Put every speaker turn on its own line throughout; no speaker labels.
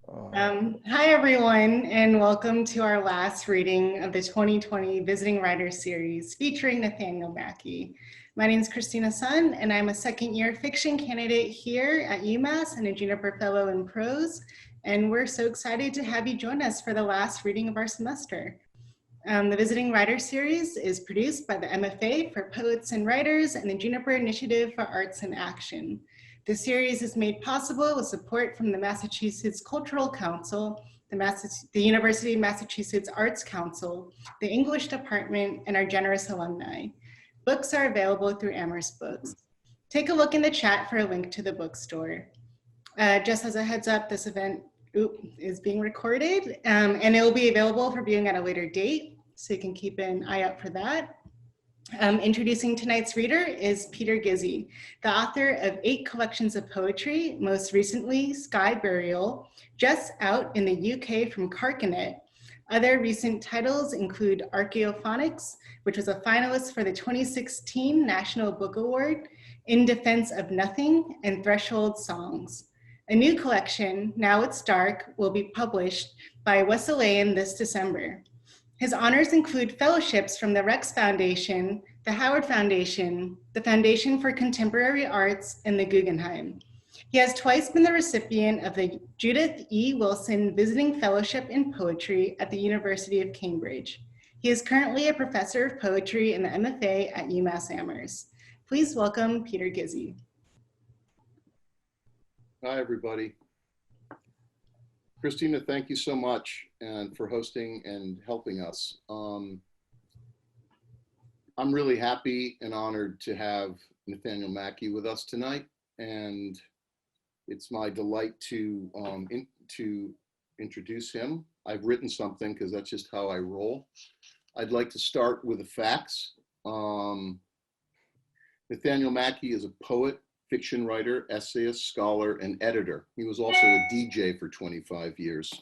Hi, everyone, and welcome to our last reading of the 2020 Visiting Writers Series featuring Nathaniel Mackey. My name is Christina Sun, and I'm a second-year fiction candidate here at UMass and a Juniper Fellow in Prose, and we're so excited to have you join us for the last reading of our semester. The Visiting Writers Series is produced by the MFA for Poets and Writers and the Juniper Initiative for Arts in Action. The series is made possible with support from the Massachusetts Cultural Council, the University of Massachusetts Arts Council, the English Department, and our generous alumni. Books are available through Amherst Books. Take a look in the chat for a link to the bookstore. Just as a heads up, this event is being recorded and it will be available for viewing at a later date, so you can keep an eye out for that. Introducing tonight's reader is Peter Gizzi, the author of 8 collections of poetry, most recently Sky Burial, just out in the UK from Carcanet. Other recent titles include Archaeophonics, which was a finalist for the 2016 National Book Award, In Defense of Nothing, and Threshold Songs. A new collection, Now It's Dark, will be published by Wesleyan this December. His honors include fellowships from the Rex Foundation, the Howard Foundation, the Foundation for Contemporary Arts, and the Guggenheim. He has twice been the recipient of the Judith E. Wilson Visiting Fellowship in Poetry at the University of Cambridge. He is currently a professor of poetry in the MFA at UMass Amherst. Please welcome Peter Gizzi.
Hi, everybody. Christina, thank you so much and for hosting and helping us. I'm really happy and honored to have Nathaniel Mackey with us tonight, and it's my delight to introduce him. I've written something because that's just how I roll. I'd like to start with the facts. Nathaniel Mackey is a poet, fiction writer, essayist, scholar, and editor. He was also a DJ for 25 years.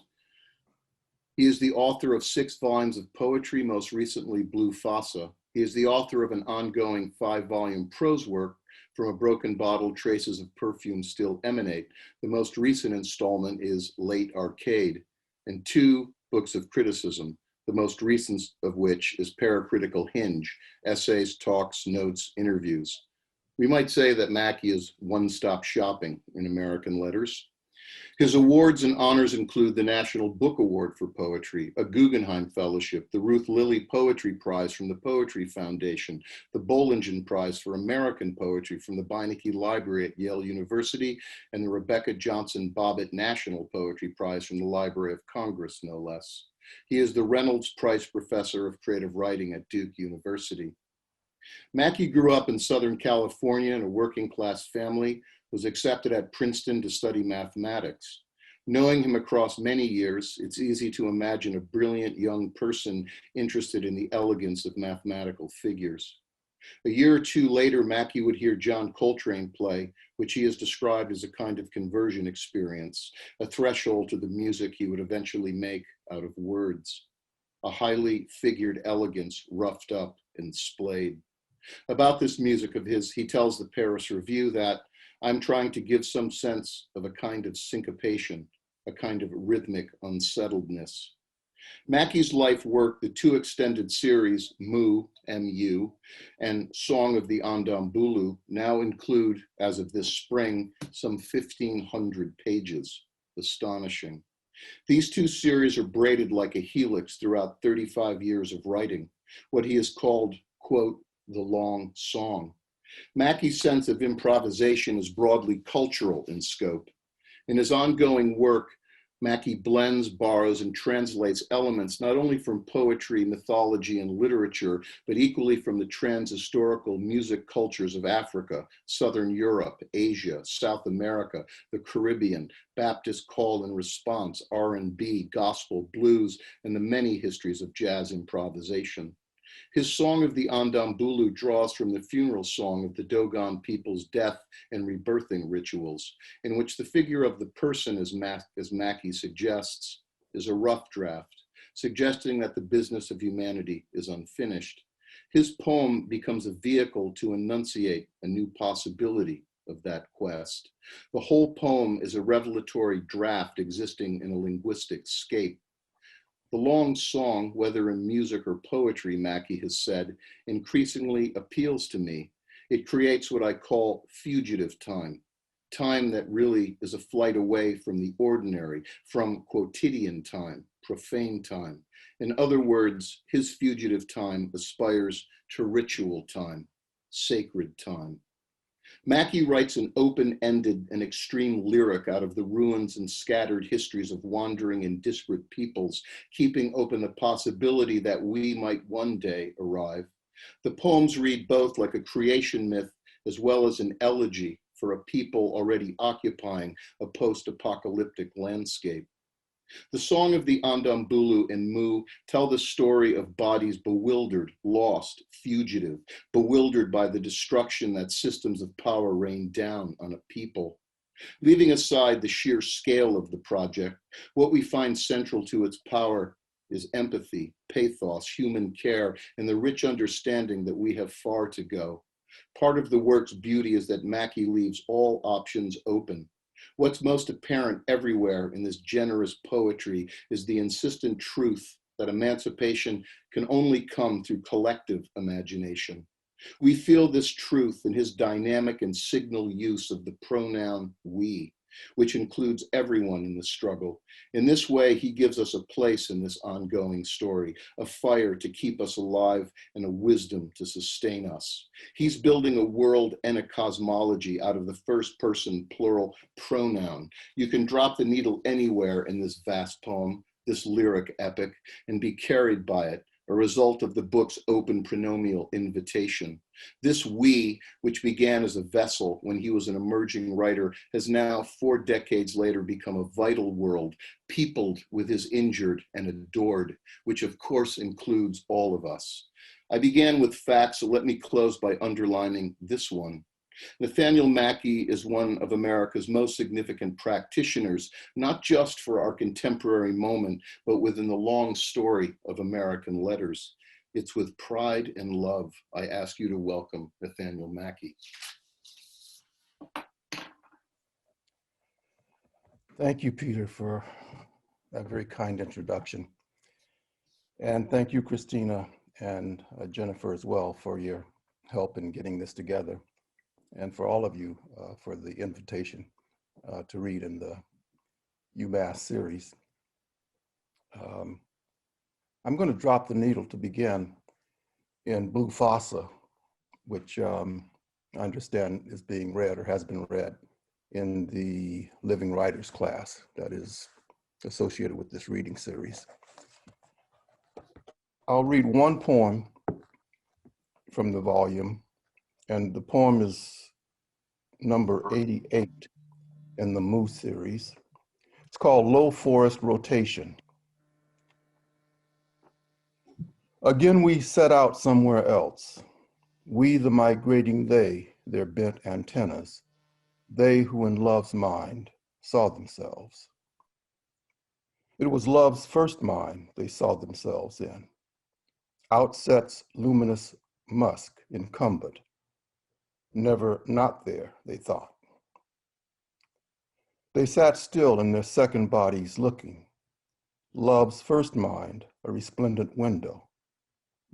He is the author of 6 volumes of poetry, most recently Blue Fasa. He is the author of an ongoing 5-volume prose work, From a Broken Bottle, Traces of Perfume Still Emanate. The most recent installment is Late Arcade, and 2 books of criticism, the most recent of which is Paracritical Hinge, essays, talks, notes, interviews. We might say that Mackey is one-stop shopping in American letters. His awards and honors include the National Book Award for Poetry, a Guggenheim Fellowship, the Ruth Lilly Poetry Prize from the Poetry Foundation, the Bollingen Prize for American Poetry from the Beinecke Library at Yale University, and the Rebekah Bobbitt National Poetry Prize from the Library of Congress, no less. He is the Reynolds Prize Professor of Creative Writing at Duke University. Mackey grew up in Southern California in a working-class family, was accepted at Princeton to study mathematics. Knowing him across many years, it's easy to imagine a brilliant young person interested in the elegance of mathematical figures. A year or 2 later, Mackey would hear John Coltrane play, which he has described as a kind of conversion experience, a threshold to the music he would eventually make out of words. A highly figured elegance roughed up and splayed. About this music of his, he tells the Paris Review that I'm trying to give some sense of a kind of syncopation, a kind of rhythmic unsettledness. Mackey's life work, the 2 extended series, Mu, M-U, and Song of the Andambulu, now include, as of this spring, some 1,500 pages. Astonishing. These 2 series are braided like a helix throughout 35 years of writing, what he has called, quote, the long song. Mackey's sense of improvisation is broadly cultural in scope. In his ongoing work, Mackey blends, borrows, and translates elements not only from poetry, mythology, and literature, but equally from the trans-historical music cultures of Africa, Southern Europe, Asia, South America, the Caribbean, Baptist call and response, R&B, gospel, blues, and the many histories of jazz improvisation. His Song of the Andambulu draws from the funeral song of the Dogon people's death and rebirthing rituals, in which the figure of the person, as Mackey suggests, is a rough draft, suggesting that the business of humanity is unfinished. His poem becomes a vehicle to enunciate a new possibility, of that quest. The whole poem is a revelatory draft existing in a linguistic scape. The long song, whether in music or poetry, Mackey has said, increasingly appeals to me. It creates what I call fugitive time, time that really is a flight away from the ordinary, from quotidian time, profane time. In other words, his fugitive time aspires to ritual time, sacred time. Mackey writes an open-ended and extreme lyric out of the ruins and scattered histories of wandering and disparate peoples, keeping open the possibility that we might one day arrive. The poems read both like a creation myth as well as an elegy for a people already occupying a post-apocalyptic landscape. The song of the Andambulu and Mu tell the story of bodies bewildered, lost, fugitive, bewildered by the destruction that systems of power rain down on a people. Leaving aside the sheer scale of the project, what we find central to its power is empathy, pathos, human care, and the rich understanding that we have far to go. Part of the work's beauty is that Mackey leaves all options open. What's most apparent everywhere in this generous poetry is the insistent truth that emancipation can only come through collective imagination. We feel this truth in his dynamic and signal use of the pronoun we, which includes everyone in the struggle. In this way, he gives us a place in this ongoing story, a fire to keep us alive and a wisdom to sustain us. He's building a world and a cosmology out of the first person plural pronoun. You can drop the needle anywhere in this vast poem, this lyric epic, and be carried by it, a result of the book's open pronomial invitation. This we, which began as a vessel when he was an emerging writer, has now 4 decades later become a vital world, peopled with his injured and adored, which of course includes all of us. I began with facts, so let me close by underlining this one. Nathaniel Mackey is one of America's most significant practitioners, not just for our contemporary moment, but within the long story of American letters. It's with pride and love I ask you to welcome Nathaniel Mackey.
Thank you, Peter, for that very kind introduction. And thank you, Christina and Jennifer as well for your help in getting this together, and for all of you for the invitation to read in the UMass series. I'm going to drop the needle to begin in Blue Fasa, which I understand is being read or has been read in the Living Writers class that is associated with this reading series. I'll read one poem from the volume, and the poem is number 88 in the Mu series. It's called Low Forest Rotation. Again, we set out somewhere else. We, the migrating they, their bent antennas, they who in love's mind saw themselves. It was love's first mind they saw themselves in. Outsets luminous musk incumbent, never not there, they thought. They sat still in their second bodies looking. Love's first mind, a resplendent window.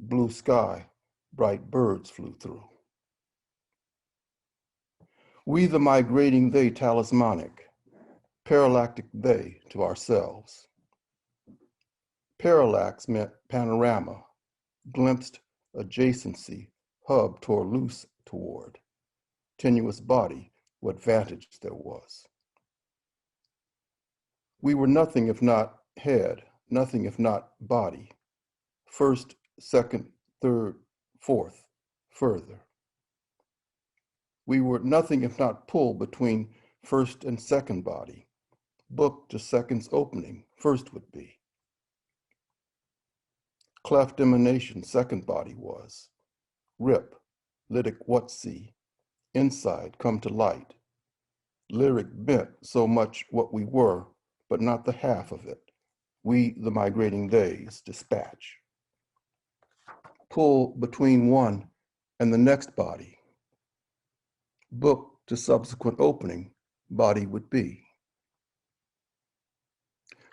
Blue sky, bright birds flew through. We the migrating they talismanic, parallactic they to ourselves. Parallax meant panorama, glimpsed adjacency, hub tore loose toward. Tenuous body, what vantage there was. We were nothing if not head, nothing if not body. First, second, third, fourth, further. We were nothing if not pull between first and second body. Book to second's opening, first would be. Cleft emanation, second body was. Rip, lytic what see, inside come to light. Lyric bent so much what we were, but not the half of it. We, the migrating days, dispatch. Pull between one and the next body. Book to subsequent opening body would be.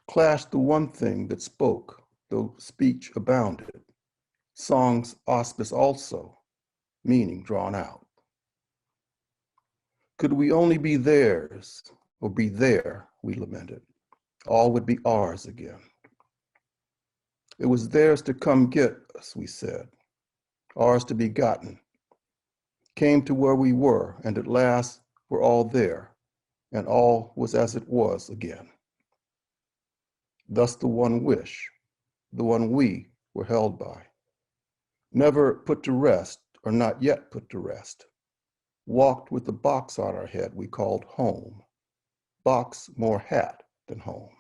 Clashed the one thing that spoke, though speech abounded, song's auspice also, meaning drawn out. Could we only be theirs, or be there, we lamented, all would be ours again. It was theirs to come get us, we said, ours to be gotten. Came to where we were, and at last were all there, and all was as it was again. Thus the one wish, the one we were held by, never put to rest, or not yet put to rest, walked with the box on our head we called home, box more hat than home.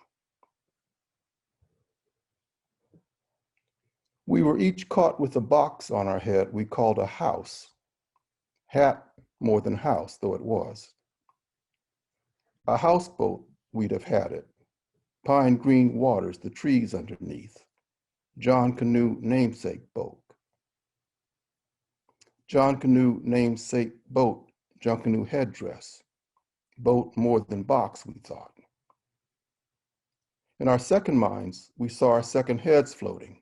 We were each caught with a box on our head we called a house, hat more than house though it was. A houseboat we'd have had it, pine green waters, the trees underneath, John Canoe namesake boat. John Canoe namesake boat, John Canoe headdress, boat more than box, we thought. In our second minds, we saw our second heads floating,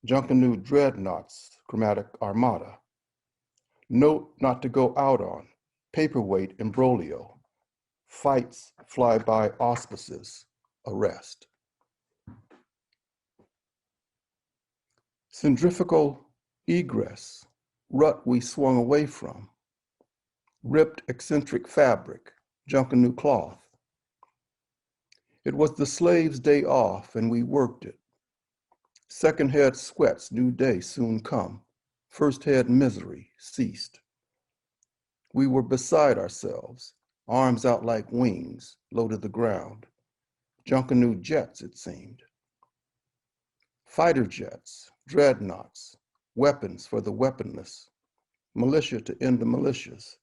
Junkanoo dreadnoughts, chromatic armada. Note not to go out on, paperweight imbroglio, fights fly by auspices, arrest. Centrifugal egress, rut we swung away from, ripped eccentric fabric, Junkanoo cloth. It was the slave's day off and we worked it. Second head sweats, new day soon come. First head misery ceased. We were beside ourselves, arms out like wings, low to the ground. Junkanoo jets, it seemed. Fighter jets, dreadnoughts, weapons for the weaponless, militia to end the militias,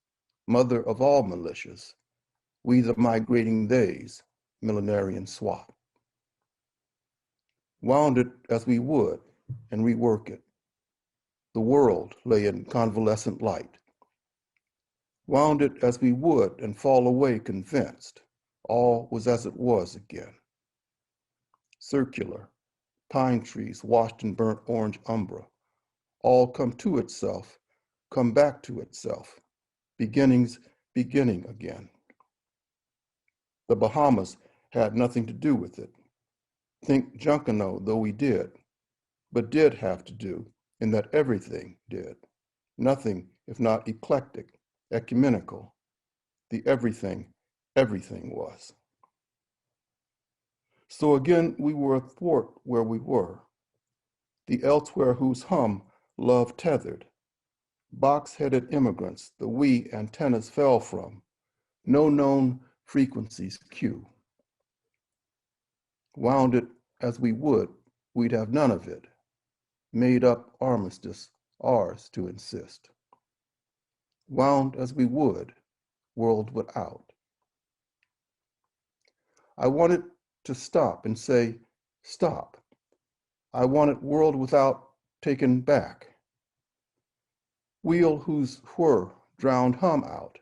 mother of all militias, we the migrating days, millenarian swat. Wound it as we would and rework it. The world lay in convalescent light. Wound it as we would and fall away convinced all was as it was again. Circular, pine trees washed in burnt orange umbra, all come to itself, come back to itself, beginnings beginning again. The Bahamas had nothing to do with it. Think Junkanoo though we did, but did have to do in that everything did. Nothing if not eclectic, ecumenical. The everything was. So again, we were athwart where we were. The elsewhere whose hum love tethered. Box-headed immigrants, the we antennas fell from. No known frequencies cue. Wound it as we would, we'd have none of it. Made up armistice, ours to insist. Wound as we would, world without. I wanted to stop and say, stop. I wanted world without taken back. Wheel whose whir drowned hum out.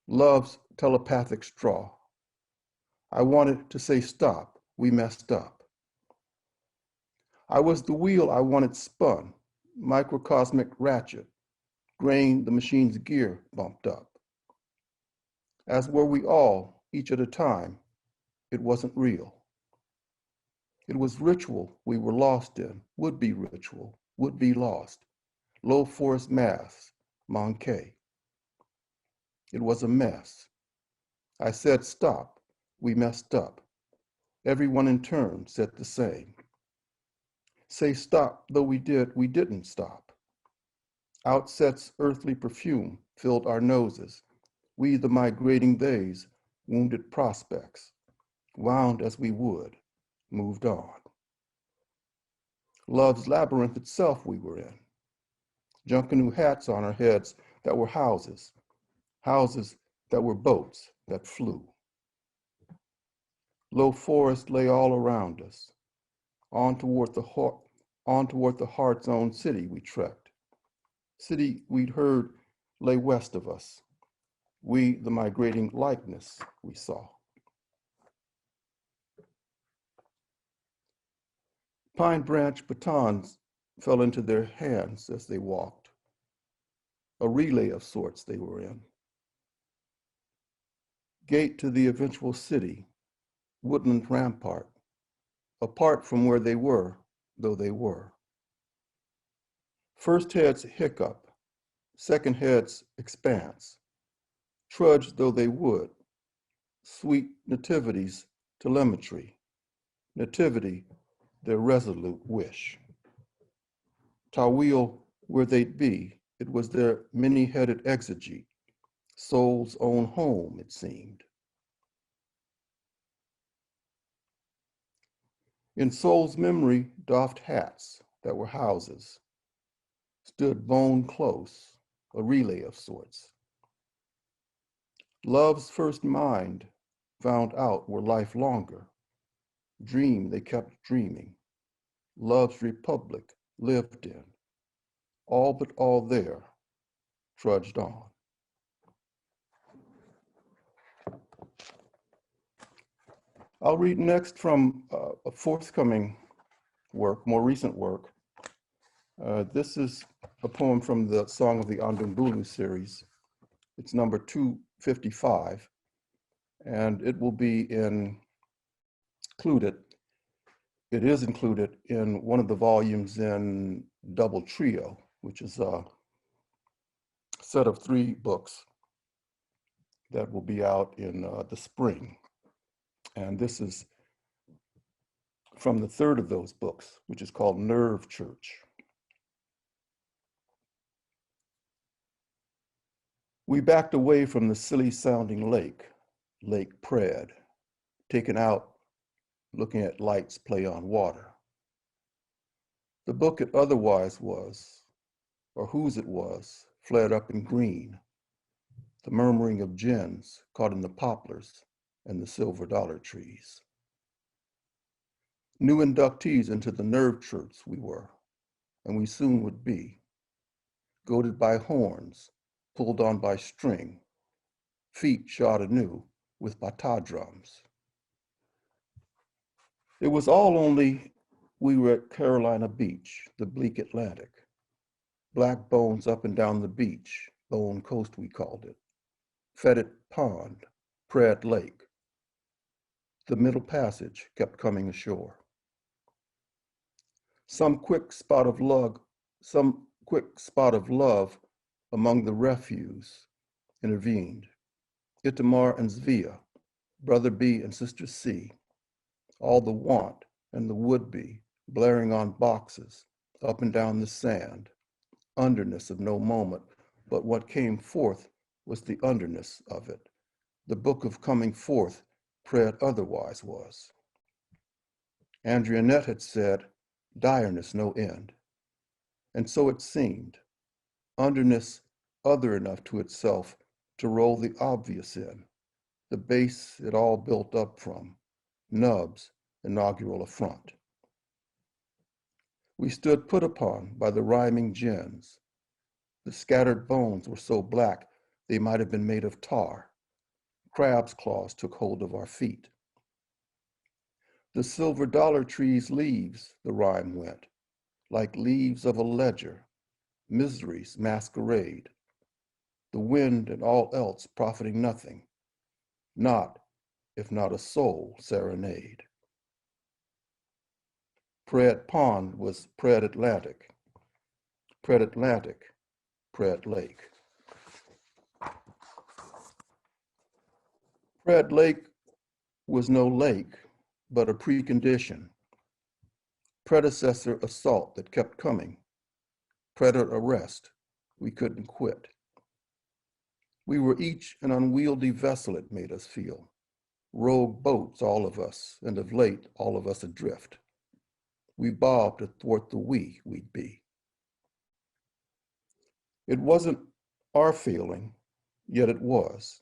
Love's telepathic straw. I wanted to say stop, we messed up. I was the wheel I wanted spun, microcosmic ratchet, grain the machine's gear bumped up. As were we all, each at a time, it wasn't real. It was ritual we were lost in, would be ritual, would be lost. Low forest maths, Monkey. It was a mess. I said stop, we messed up. Everyone in turn said the same. Say stop, though we didn't stop. Outset's earthly perfume filled our noses. We, the migrating days, wounded prospects, wound as we would, moved on. Love's labyrinth itself we were in. Junkanoo hats on our heads that were houses, houses that were boats that flew. Low forest lay all around us. On toward the heart's own city we trekked. City we'd heard lay west of us. We, the migrating likeness we saw. Pine branch batons fell into their hands as they walked. A relay of sorts they were in. Gate to the eventual city, woodland rampart, apart from where they were, though they were. First head's hiccup, second head's expanse, trudge though they would, sweet nativity's telemetry, nativity, their resolute wish. Tawil, where they'd be, it was their many-headed exegete, soul's own home, it seemed. In soul's memory, doffed hats that were houses, stood bone close, a relay of sorts. Love's first mind found out were life longer, dream they kept dreaming. Love's republic lived in, all but all there, trudged on. I'll read next from a forthcoming work, more recent work. This is a poem from the Song of the Andumbulu series. It's number 255, and it will be included. It is included in one of the volumes in Double Trio, which is a set of 3 books that will be out in the spring. And this is from the 3rd of those books, which is called Nerve Church. We backed away from the silly sounding lake, Lake Pred, taken out looking at lights play on water. The book it otherwise was, or whose it was, flared up in green, the murmuring of gins caught in the poplars and the silver dollar trees. New inductees into the nerve church we were, and we soon would be, goaded by horns, pulled on by string, feet shod anew with bata drums. It was all only we were at Carolina Beach, the bleak Atlantic. Black bones up and down the beach, Bone Coast we called it. Fetid Pond, Pratt Lake. The Middle Passage kept coming ashore. Some quick spot of love among the refuse intervened. Itamar and Zvia, Brother B and Sister C, all the want and the would-be blaring on boxes up and down the sand, underness of no moment, but what came forth was the underness of it. The book of coming forth, Pratt otherwise was. Andrianette had said, direness no end. And so it seemed, underness other enough to itself to roll the obvious in, the base it all built up from, Nub's inaugural affront. We stood put upon by the rhyming gins. The scattered bones were so black they might have been made of tar. Crab's claws took hold of our feet. The silver dollar tree's leaves, the rhyme went, like leaves of a ledger, misery's masquerade. The wind and all else profiting nothing, not, if not a soul, serenade. Pratt Pond was Pratt Atlantic, Pratt Atlantic, Pratt Lake. Pratt Lake was no lake, but a precondition. Predecessor assault that kept coming. Predator arrest, we couldn't quit. We were each an unwieldy vessel, it made us feel. Rogue boats, all of us, and of late, all of us adrift. We bobbed athwart the we'd be. It wasn't our failing, yet it was.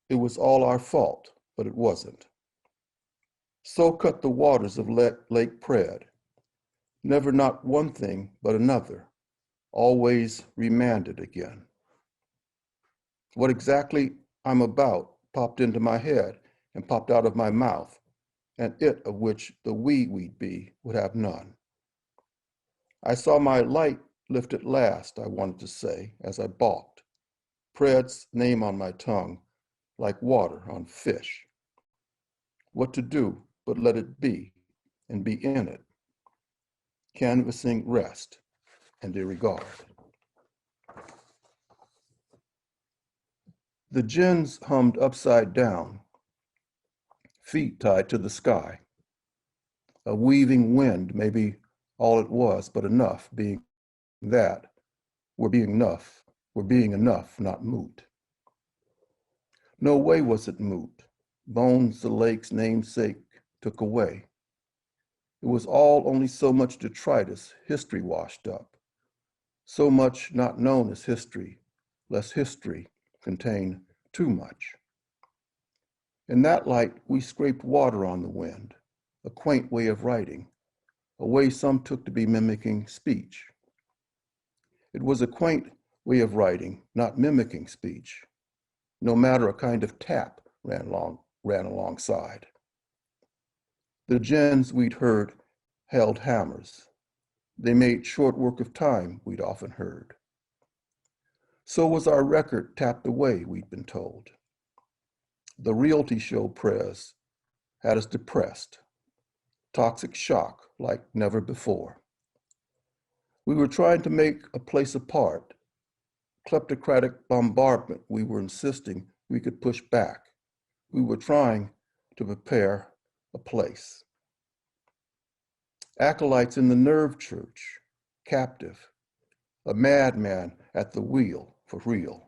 It was all our fault, but it wasn't. So cut the waters of Lake Pred. Never not one thing, but another, always remanded again. What exactly I'm about popped into my head and popped out of my mouth, and it of which the we'd be would have none. I saw my light lift at last, I wanted to say, as I balked, Pred's name on my tongue, like water on fish. What to do but let it be and be in it, canvassing rest and a regard. The gins hummed upside down, feet tied to the sky. A weaving wind, maybe all it was, but enough, being that, we're being enough, not moot. No way was it moot. Bones the lake's namesake took away. It was all only so much detritus, history washed up. So much not known as history, lest history contain too much. In that light, we scraped water on the wind, a quaint way of writing, a way some took to be mimicking speech. It was a quaint way of writing, not mimicking speech. No matter, a kind of tap ran alongside. The gins we'd heard held hammers. They made short work of time, we'd often heard. So was our record tapped away, we'd been told. The realty show press had us depressed, toxic shock like never before. We were trying to make a place apart, kleptocratic bombardment we were insisting we could push back. We were trying to prepare a place. Acolytes in the nerve church, captive, a madman at the wheel for real.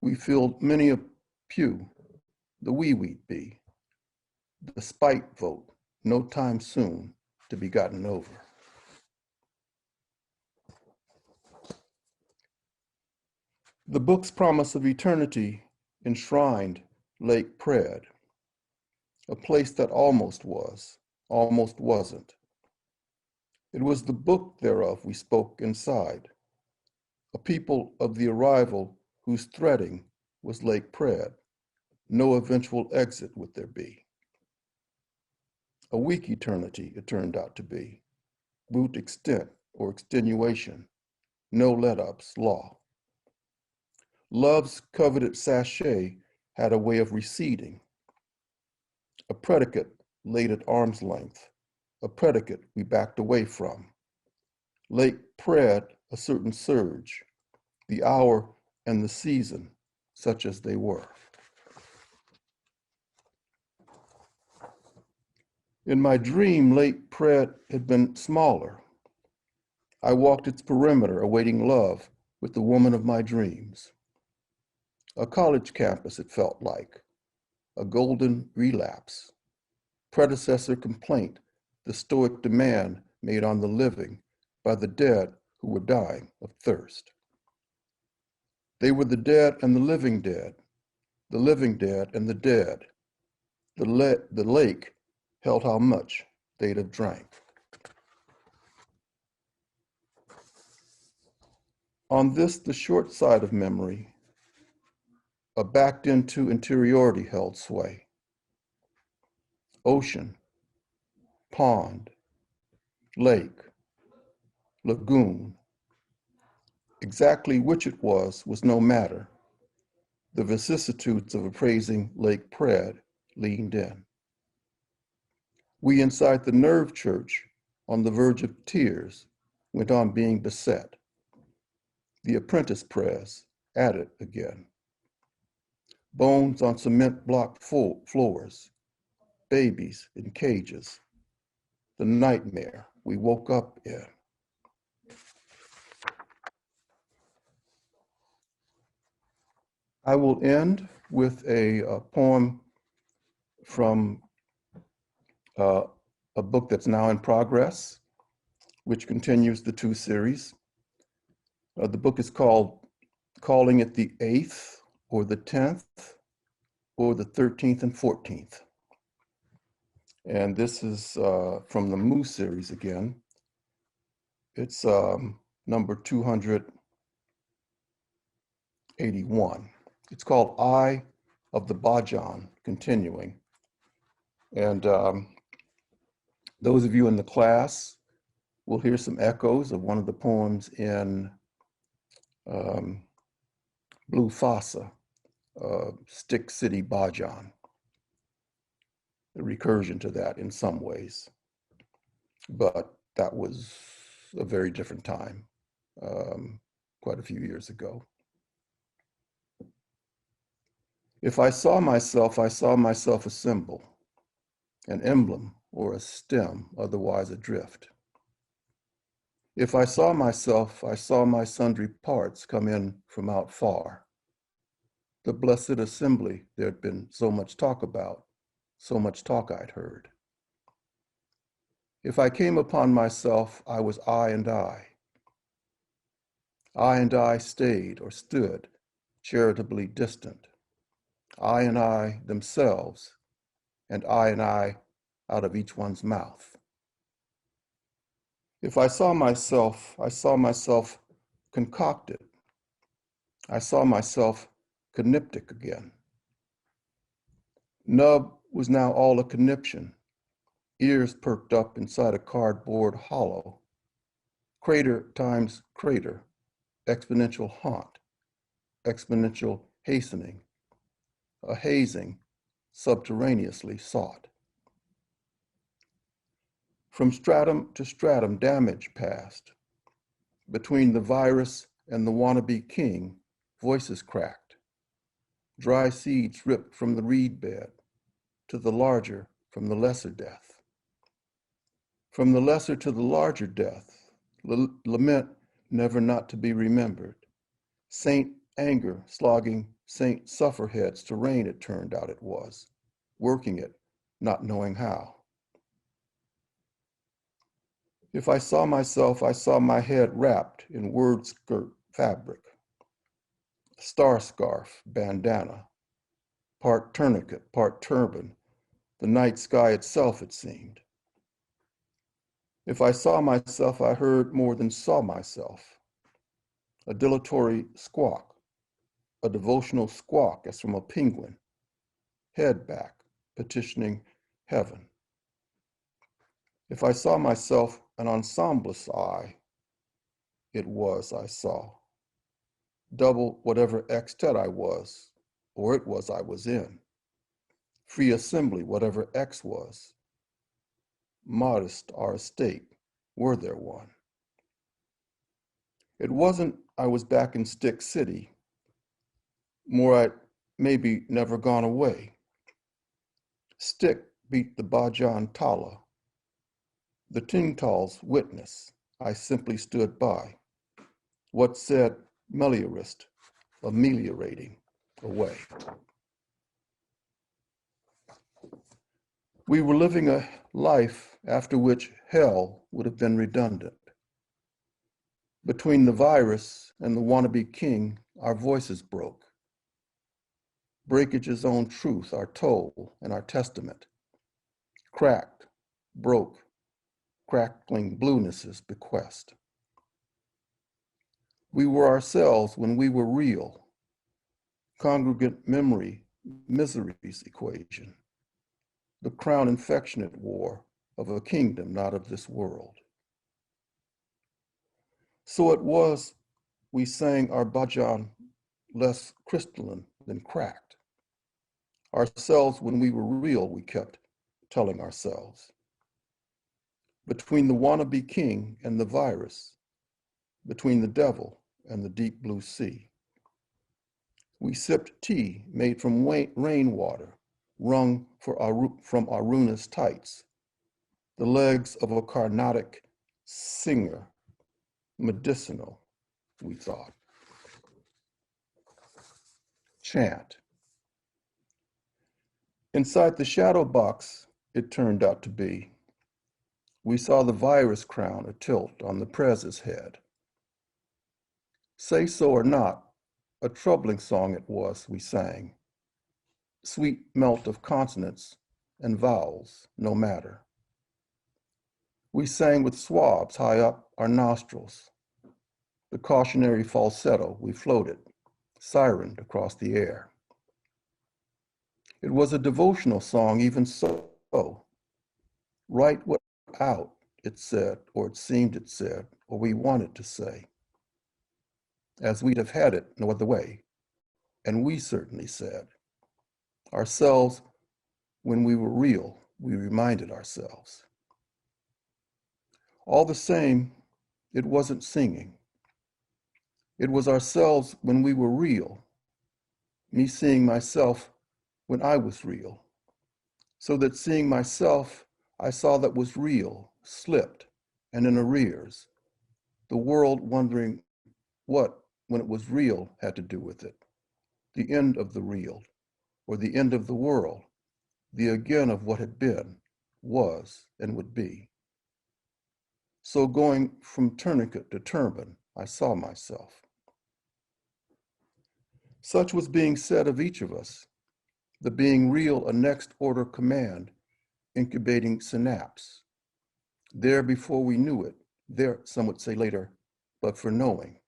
We filled many a pew, the we'd be, the spite vote, no time soon to be gotten over. The book's promise of eternity enshrined Lake Pred, a place that almost was, almost wasn't. It was the book thereof we spoke inside, a people of the arrival whose threading was Lake Pred, no eventual exit would there be. A weak eternity it turned out to be, brute extent or extenuation, no let-ups, law. Love's coveted sachet had a way of receding, a predicate laid at arm's length, a predicate we backed away from. Lake Pred a certain surge, the hour and the season, such as they were. In my dream, Lake Pred had been smaller. I walked its perimeter, awaiting love with the woman of my dreams. A college campus, it felt like, a golden relapse. Predecessor complaint, the stoic demand made on the living by the dead who were dying of thirst. They were the dead and the living dead and the dead. The lake held how much they'd have drank. On this, the short side of memory, a backed into interiority held sway. Ocean, pond, lake, lagoon. Exactly which it was no matter. The vicissitudes of appraising Lake Pred leaned in. We inside the nerve church, on the verge of tears, went on being beset. The apprentice press at it again. Bones on cement block floors, babies in cages, the nightmare we woke up in. I will end with a poem from a book that's now in progress, which continues the two series. The book is called Calling It the 8th or the 10th or the 13th and 14th. And this is from the Moo series again. It's number 281. It's called Eye of the Bajan, continuing. And those of you in the class will hear some echoes of one of the poems in Blue Fasa, Stick City Bajan, a recursion to that in some ways. But that was a very different time, quite a few years ago. If I saw myself a symbol, an emblem or a stem, otherwise adrift. If I saw myself, I saw my sundry parts come in from out far. The blessed assembly there'd been so much talk about, so much talk I'd heard. If I came upon myself, I was I and I. I and I stayed or stood, charitably distant. I and I themselves, and I out of each one's mouth. If I saw myself concocted. I saw myself conniptic again. Nub was now all a conniption, ears perked up inside a cardboard hollow. Crater times crater, exponential haunt, exponential hastening, a hazing subterraneously sought. From stratum to stratum, damage passed. Between the virus and the wannabe king, voices cracked. Dry seeds ripped from the reed bed, to the larger from the lesser death. From the lesser to the larger death, lament never not to be remembered. Saint anger slogging Saint sufferheads to rain, it turned out it was, working it, not knowing how. If I saw myself, I saw my head wrapped in word skirt fabric, star scarf, bandana, part tourniquet, part turban, the night sky itself, it seemed. If I saw myself, I heard more than saw myself. A dilatory squawk, a devotional squawk as from a penguin, head back, petitioning heaven. If I saw myself an ensemblist eye, it was I saw. Double whatever extet I was, or it was I was in. Free assembly, whatever X was. Modest our estate, were there one. It wasn't I was back in Stick City, more I'd maybe never gone away. Stick beat the Bajan Tala. The Tingtal's witness, I simply stood by. What said meliorist, ameliorating away. We were living a life after which hell would have been redundant. Between the virus and the wannabe king, our voices broke. Breakage's own truth, our toll and our testament. Cracked, broke, crackling blueness's bequest. We were ourselves when we were real. Congregant memory, misery's equation. The crown infectionate war of a kingdom not of this world. So it was we sang our Bajan less crystalline than cracked. Ourselves when we were real, we kept telling ourselves. Between the wannabe king and the virus, between the devil and the deep blue sea. We sipped tea made from rainwater, wrung from Aruna's tights, the legs of a Carnatic singer, medicinal, we thought. Chant. Inside the shadow box, it turned out to be, we saw the virus crown atilt on the Prez's head. Say so or not, a troubling song it was we sang. Sweet melt of consonants and vowels, no matter. We sang with swabs high up our nostrils. The cautionary falsetto we floated, sirened across the air. It was a devotional song, even so. Write what out, it said, or it seemed it said, or we wanted to say, as we'd have had it no other way. And we certainly said, ourselves, when we were real, we reminded ourselves. All the same, it wasn't singing. It was ourselves when we were real, me seeing myself when I was real, so that seeing myself, I saw that was real, slipped, and in arrears, the world wondering what, when it was real, had to do with it, the end of the real, or the end of the world, the again of what had been, was, and would be. So going from tourniquet to turban, I saw myself. Such was being said of each of us, the being real a next order command, incubating synapse. There before we knew it, there, some would say later, but for knowing,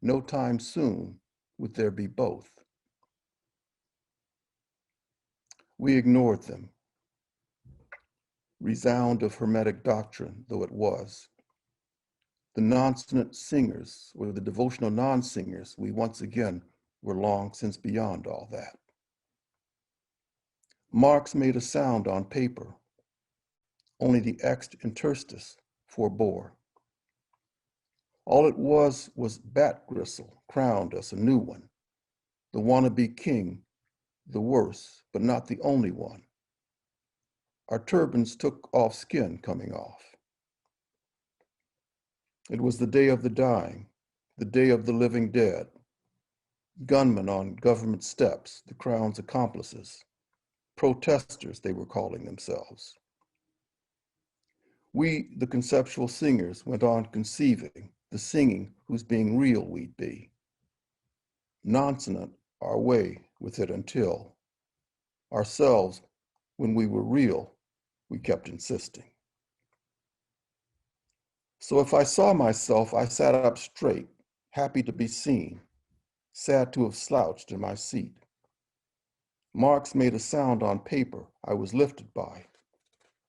no time soon would there be both. We ignored them. Resound of Hermetic doctrine, though it was. The non-sonant singers, or the devotional non-singers, we once again were long since beyond all that. Marx made a sound on paper. Only the ext interstice forbore. All it was bat gristle crowned us a new one, the wannabe king, the worst, but not the only one. Our turbans took off skin coming off. It was the day of the dying, the day of the living dead. Gunmen on government steps, the crown's accomplices. Protesters, they were calling themselves. We, the conceptual singers, went on conceiving, the singing whose being real we'd be. Nonsonant our way with it until ourselves, when we were real, we kept insisting. So if I saw myself, I sat up straight, happy to be seen, sad to have slouched in my seat. Marx made a sound on paper I was lifted by,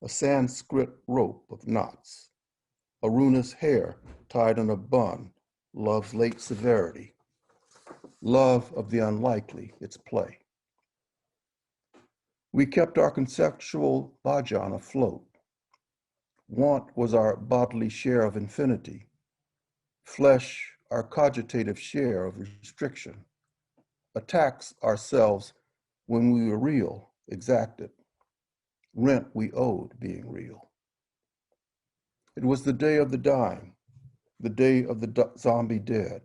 a Sanskrit rope of knots, Aruna's hair tied in a bun, love's late severity, love of the unlikely, its play. We kept our conceptual bhajan afloat. Want was our bodily share of infinity, flesh our cogitative share of restriction, attacks ourselves when we were real, exacted, rent we owed being real. It was the day of the dying, the day of the zombie dead.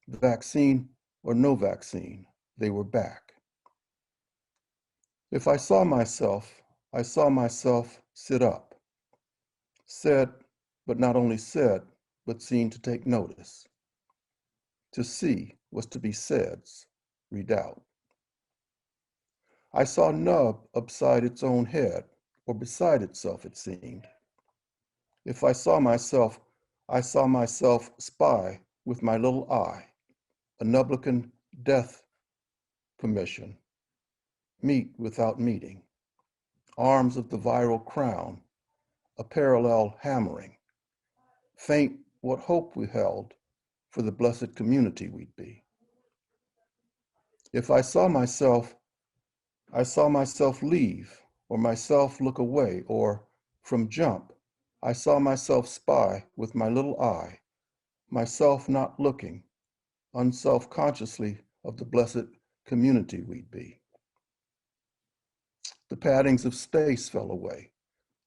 Vaccine or no vaccine, they were back. If I saw myself sit up, said, but not only said, but seen to take notice. To see was to be said's redoubt. I saw nub upside its own head, or beside itself, it seemed. If I saw myself spy with my little eye, a Nublican death commission, meet without meeting, arms of the viral crown, a parallel hammering, faint what hope we held for the blessed community we'd be. If I saw myself leave, or myself look away, or from jump, I saw myself spy with my little eye, myself not looking, unself-consciously of the blessed community we'd be. The paddings of space fell away.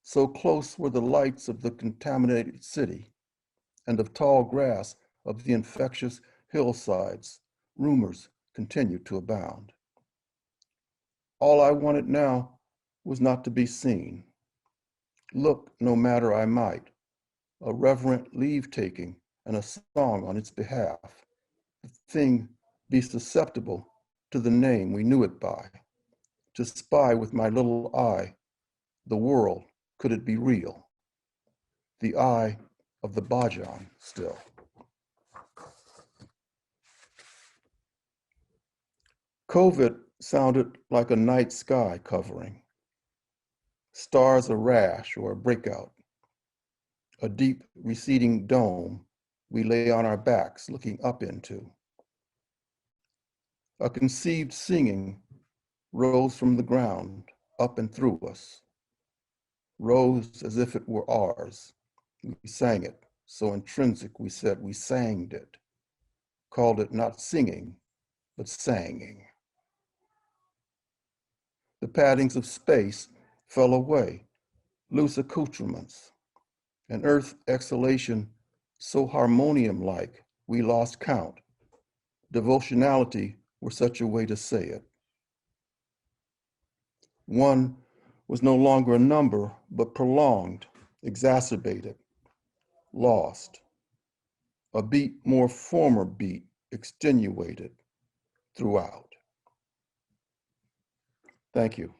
So close were the lights of the contaminated city, and of tall grass of the infectious hillsides, rumors continued to abound. All I wanted now was not to be seen. Look no matter I might, a reverent leave-taking and a song on its behalf, the thing be susceptible to the name we knew it by, to spy with my little eye, the world, could it be real? The eye of the bhajan still. COVID sounded like a night sky covering, stars a rash or a breakout, a deep receding dome we lay on our backs looking up into. A conceived singing rose from the ground up and through us, rose as if it were ours. We sang it, so intrinsic we said we sanged it, called it not singing, but sanging. The paddings of space fell away, loose accoutrements, an earth exhalation so harmonium-like we lost count. Devotionality were such a way to say it. One was no longer a number, but prolonged, exacerbated, lost. A beat more former beat, extenuated throughout. Thank you.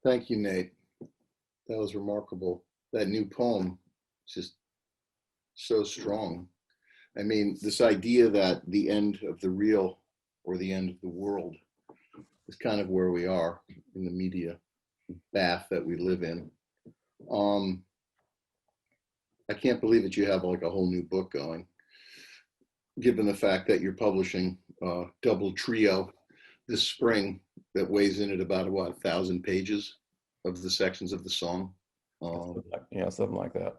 Thank you, Nate. That was remarkable. That new poem is just so strong. I mean, this idea that the end of the real or the end of the world is kind of where we are in the media bath that we live in. I can't believe that you have like a whole new book going, given the fact that you're publishing double trio this spring that weighs in at about, what, 1,000 pages of the sections of the song.
Yeah, something like that.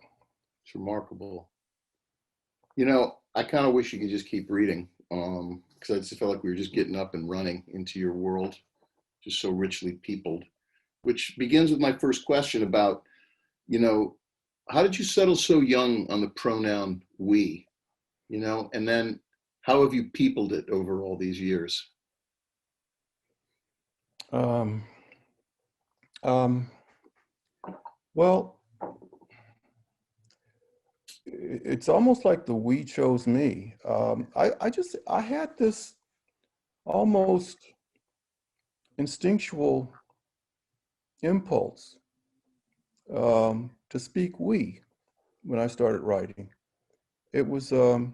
It's remarkable. You know, I kind of wish you could just keep reading, because I just felt like we were just getting up and running into your world, just so richly peopled, which begins with my first question about, you know, how did you settle so young on the pronoun we, you know, and then how have you peopled it over all these years?
Well, it's almost like the we chose me. I had this almost instinctual impulse to speak we when I started writing. It was there.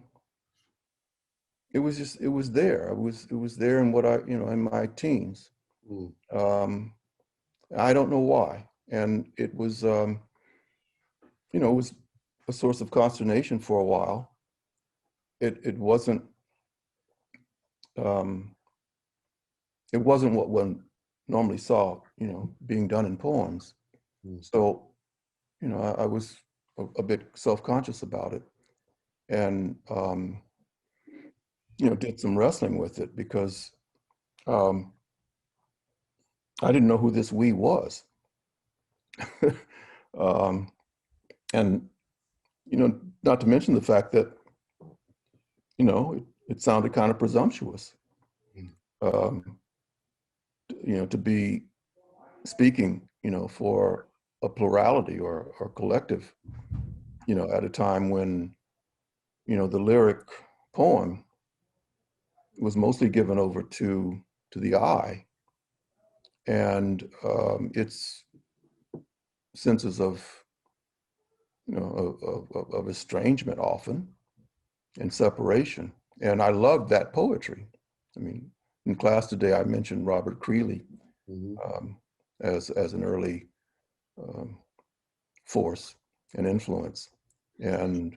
It was there in what in my teens. I don't know why. And it was, it was a source of consternation for a while. It wasn't what one normally saw, being done in poems. So, I was a bit self-conscious about it, and did some wrestling with it because I didn't know who this we was. And not to mention the fact that it sounded kind of presumptuous, to be speaking for a plurality or collective, at a time when the lyric poem was mostly given over to the I, and its senses of of estrangement often, and separation. And I loved that poetry. I mean, in class today, I mentioned Robert Creeley as an early force and influence, and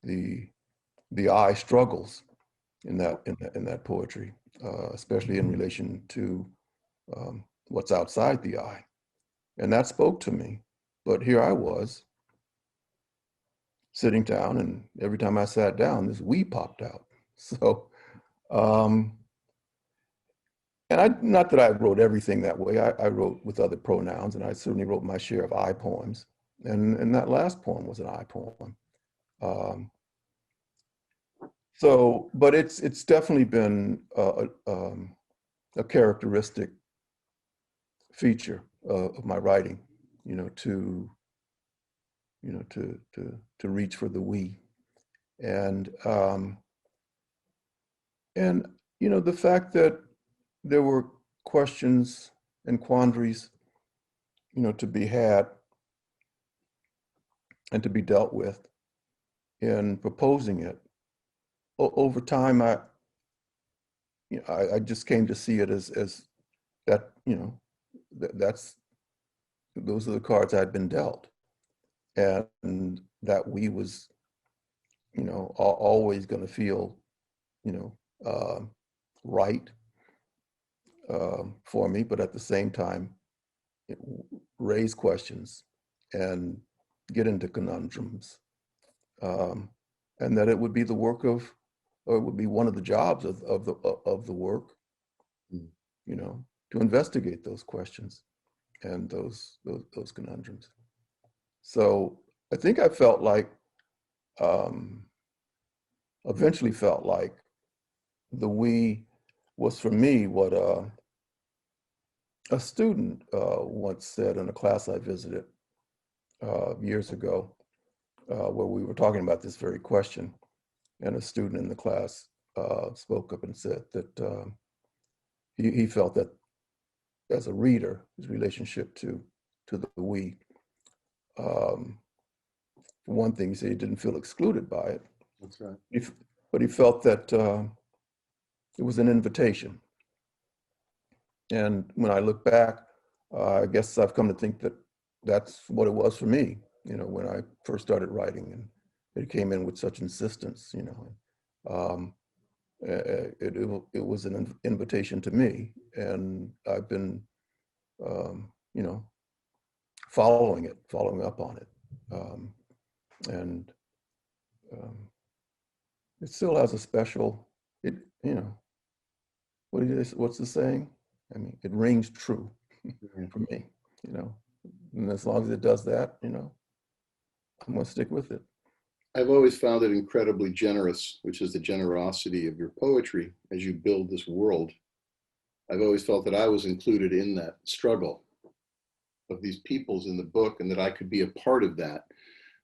the I struggles in that poetry, especially in relation to what's outside the I, and that spoke to me. But here I was sitting down, and every time I sat down, this we popped out. So, and not that I wrote everything that way. I wrote with other pronouns, and I certainly wrote my share of I poems. And that last poem was an I poem. So, but it's definitely been a characteristic feature of my writing, to reach for the we, and the fact that there were questions and quandaries, to be had and to be dealt with in proposing it. Over time, I just came to see it as that, those are the cards I'd been dealt, and that we was, always going to feel, right for me, but at the same time, raise questions and get into conundrums, and that it would be the work of, or it would be one of the jobs of the work, to investigate those questions and those conundrums. So I think I felt like, eventually felt like the we was for me what a student once said in a class I visited years ago, where we were talking about this very question, and a student in the class spoke up and said that he felt that as a reader, his relationship to the we, for one thing, he said he didn't feel excluded by it.
That's right.
But he felt that it was an invitation. And when I look back, I guess I've come to think that that's what it was for me, when I first started writing, and it came in with such insistence, it was an invitation to me, and I've been, following up on it. And it still has a special, what's the saying? I mean, it rings true for me, and as long as it does that, I'm gonna stick with it.
I've always found it incredibly generous, which is the generosity of your poetry as you build this world. I've always felt that I was included in that struggle of these peoples in the book, and that I could be a part of that.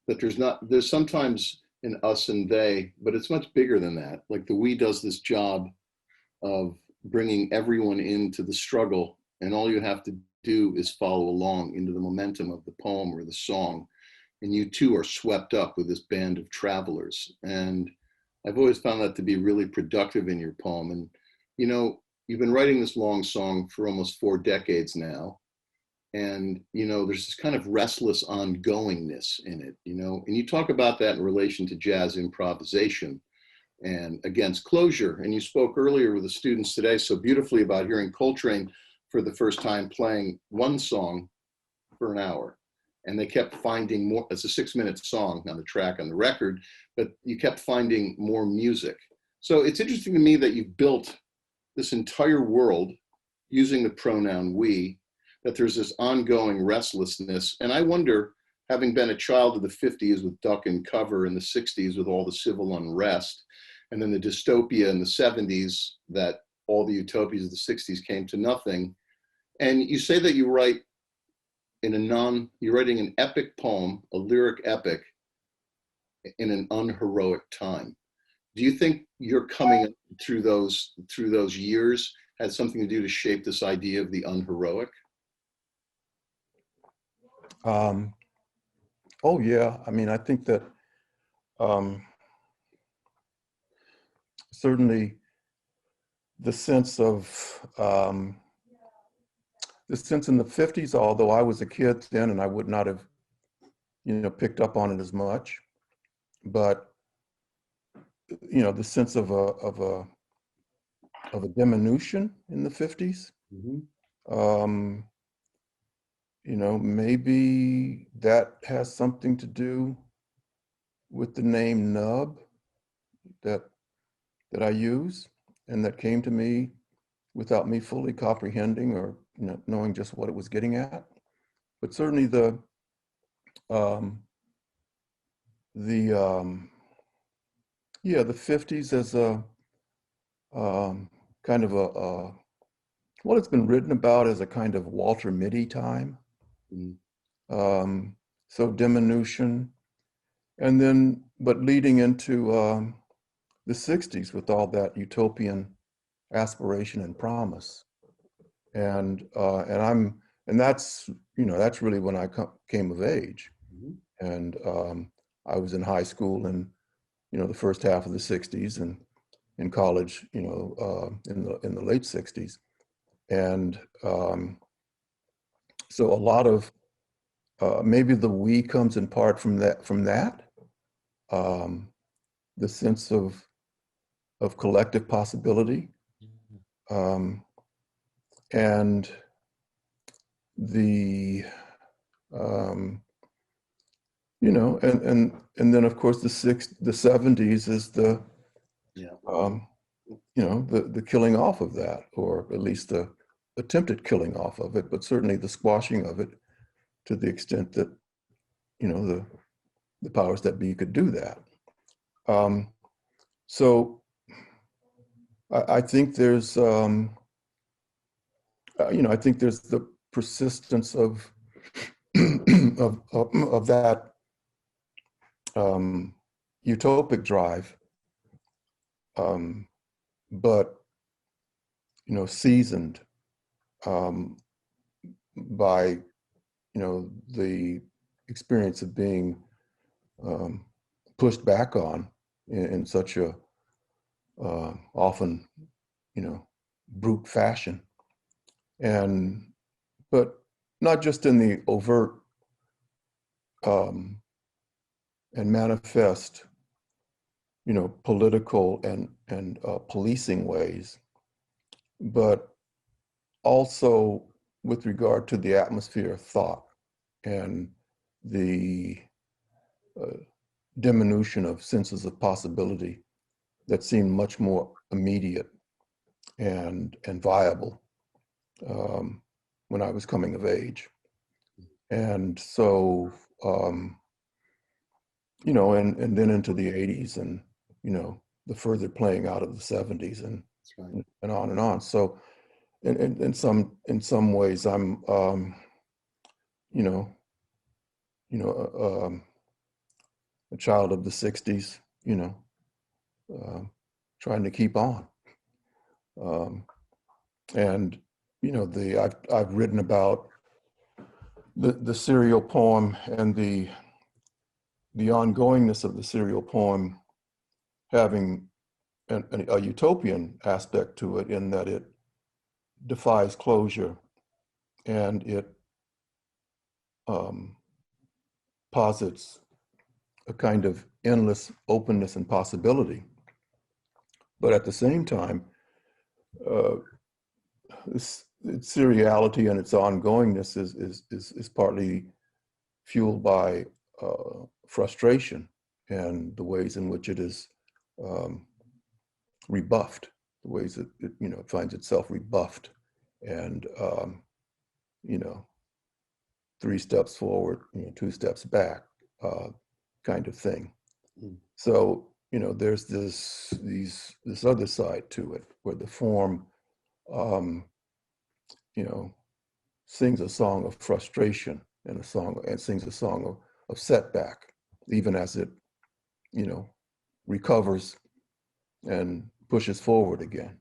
That there's sometimes an us and they, but it's much bigger than that. Like the we does this job of bringing everyone into the struggle, and all you have to do is follow along into the momentum of the poem or the song, and you too are swept up with this band of travelers. And I've always found that to be really productive in your poem. And you've been writing this long song for almost 4 decades now, and there's this kind of restless ongoingness in it, and you talk about that in relation to jazz improvisation and against closure. And you spoke earlier with the students today so beautifully about hearing Coltrane for the first time playing one song for an hour, and they kept finding more. It's a 6-minute song on the track on the record, but you kept finding more music. So it's interesting to me that you've built this entire world using the pronoun we, that there's this ongoing restlessness. And I wonder, having been a child of the 50s with Duck and Cover, in the 60s with all the civil unrest, and then the dystopia in the 70s, that all the utopias of the 60s came to nothing. And you say that you write you're writing an epic poem, a lyric epic, in an unheroic time. Do you think your coming through those years had something to do to shape this idea of the unheroic?
Oh yeah, I mean, I think that certainly the sense in the 50s, although I was a kid then and I would not have, picked up on it as much, but the sense of a diminution in the 50s. Mm-hmm. Maybe that has something to do with the name Nub that I use, and that came to me without me fully comprehending or knowing just what it was getting at. But certainly the 50s as a kind of well, it's been written about as a kind of Walter Mitty time. Mm. So diminution, and then, but leading into the 60s with all that utopian aspiration and promise. and that's, that's really when I came of age. And I was in high school in, the first half of the 60s, and in college, in the late 60s. And so a lot of, maybe the we comes in part from that, the sense of collective possibility, and the, and then of course the 70s is the, the killing off of that, or at least the attempted killing off of it, but certainly the squashing of it to the extent that, the powers that be could do that. So I think there's, I think there's the persistence of of that utopic drive, but seasoned by the experience of being pushed back on in such a often brute fashion, but not just in the overt and manifest political and policing ways, but also with regard to the atmosphere of thought and the diminution of senses of possibility that seemed much more immediate and viable when I was coming of age. And so, and then into the 80s, and, the further playing out of the 70s, and on and on. So in some ways I'm, a child of the 60s, trying to keep on. And, I've written about the serial poem and the ongoingness of the serial poem having a utopian aspect to it, in that it defies closure, and it posits a kind of endless openness and possibility. But at the same time, its seriality and its ongoingness is partly fueled by frustration and the ways in which it is rebuffed, the ways that it finds itself rebuffed, and 3 steps forward, 2 steps back, kind of thing. So there's this other side to it, where the form sings a song of frustration, and sings a song of setback, even as it recovers and pushes forward again,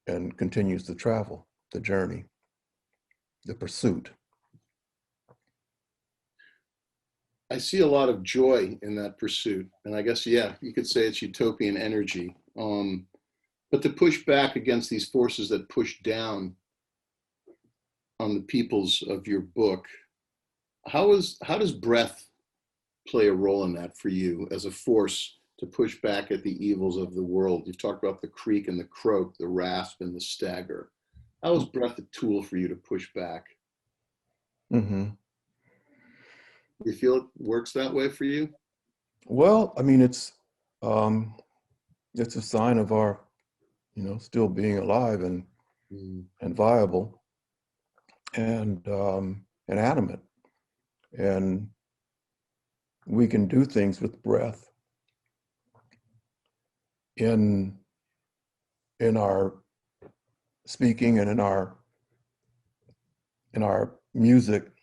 and continues to travel, the journey, the pursuit.
I see a lot of joy in that pursuit, and I guess, yeah, you could say it's utopian energy. But to push back against these forces that push down on the peoples of your book, how does breath play a role in that for you as a force to push back at the evils of the world? You've talked about the creak and the croak, the rasp and the stagger. How is breath a tool for you to push back?
Mm-hmm.
Do you feel it works that way for you?
Well, I mean, it's a sign of our, still being alive and viable and animate, and we can do things with breath in our speaking and in our music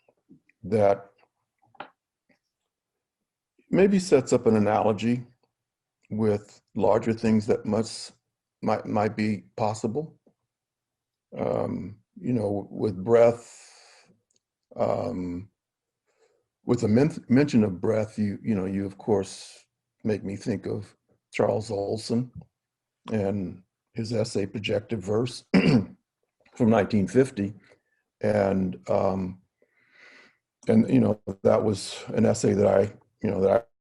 that maybe sets up an analogy with larger things that might be possible. You know, with breath, with the mention of breath, you know, you of course make me think of Charles Olson and his essay Projective Verse from 1950. And you know, that was an essay that I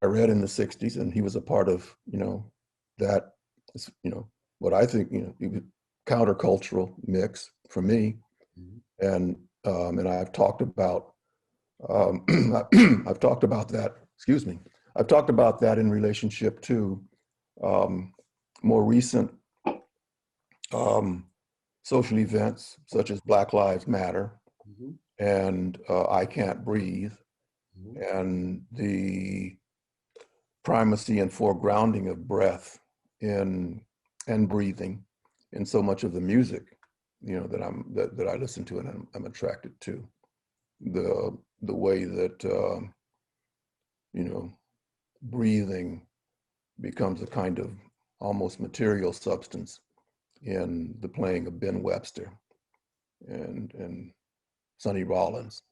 read in the 60s, and he was a part of, you know, that, you know, what I think, you know, it was countercultural mix for me. And I've talked about I've talked about that, excuse me. I've talked about that in relationship to more recent social events such as Black Lives Matter and I Can't Breathe, and the primacy and foregrounding of breath and breathing in so much of the music, you know, that I listen to and I'm attracted to. The way that you know, breathing becomes a kind of almost material substance in the playing of Ben Webster and Sonny Rollins.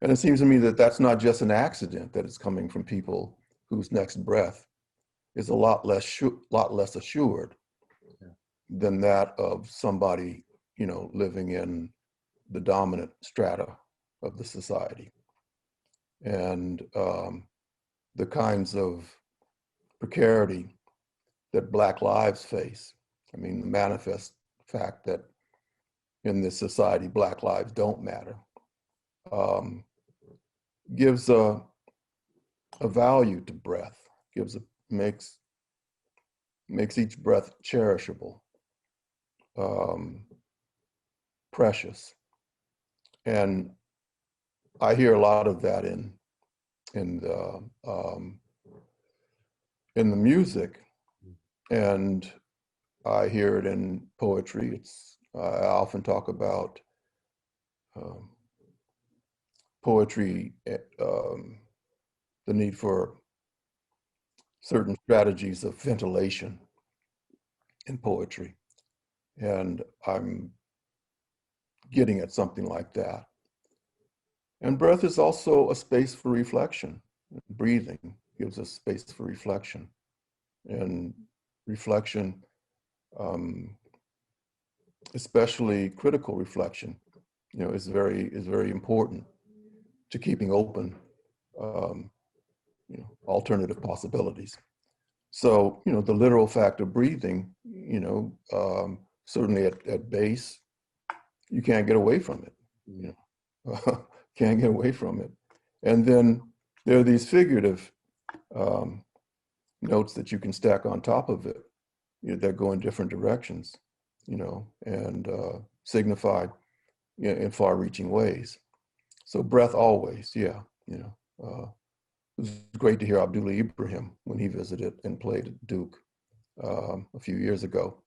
And it seems to me that that's not just an accident, that it's coming from people whose next breath is a lot less assured than that of somebody, you know, living in the dominant strata of the society. And the kinds of precarity that Black lives face. I mean, the manifest fact that in this society, Black lives don't matter, gives a value to breath, makes each breath cherishable, precious. And I hear a lot of that in the music, and I hear it in poetry. I often talk about poetry, the need for certain strategies of ventilation in poetry, and I'm getting at something like that. And breath is also a space for reflection. Breathing gives us space for reflection, and reflection, especially critical reflection, you know, is very important to keeping open, you know, alternative possibilities. So, you know, the literal fact of breathing, you know, certainly at base, you can't get away from it, you know, can't get away from it. And then there are these figurative notes that you can stack on top of it, you know, that go in different directions, you know, and signify, you know, in far-reaching ways. So breath always, yeah, you know. It was great to hear Abdullah Ibrahim when he visited and played at Duke a few years ago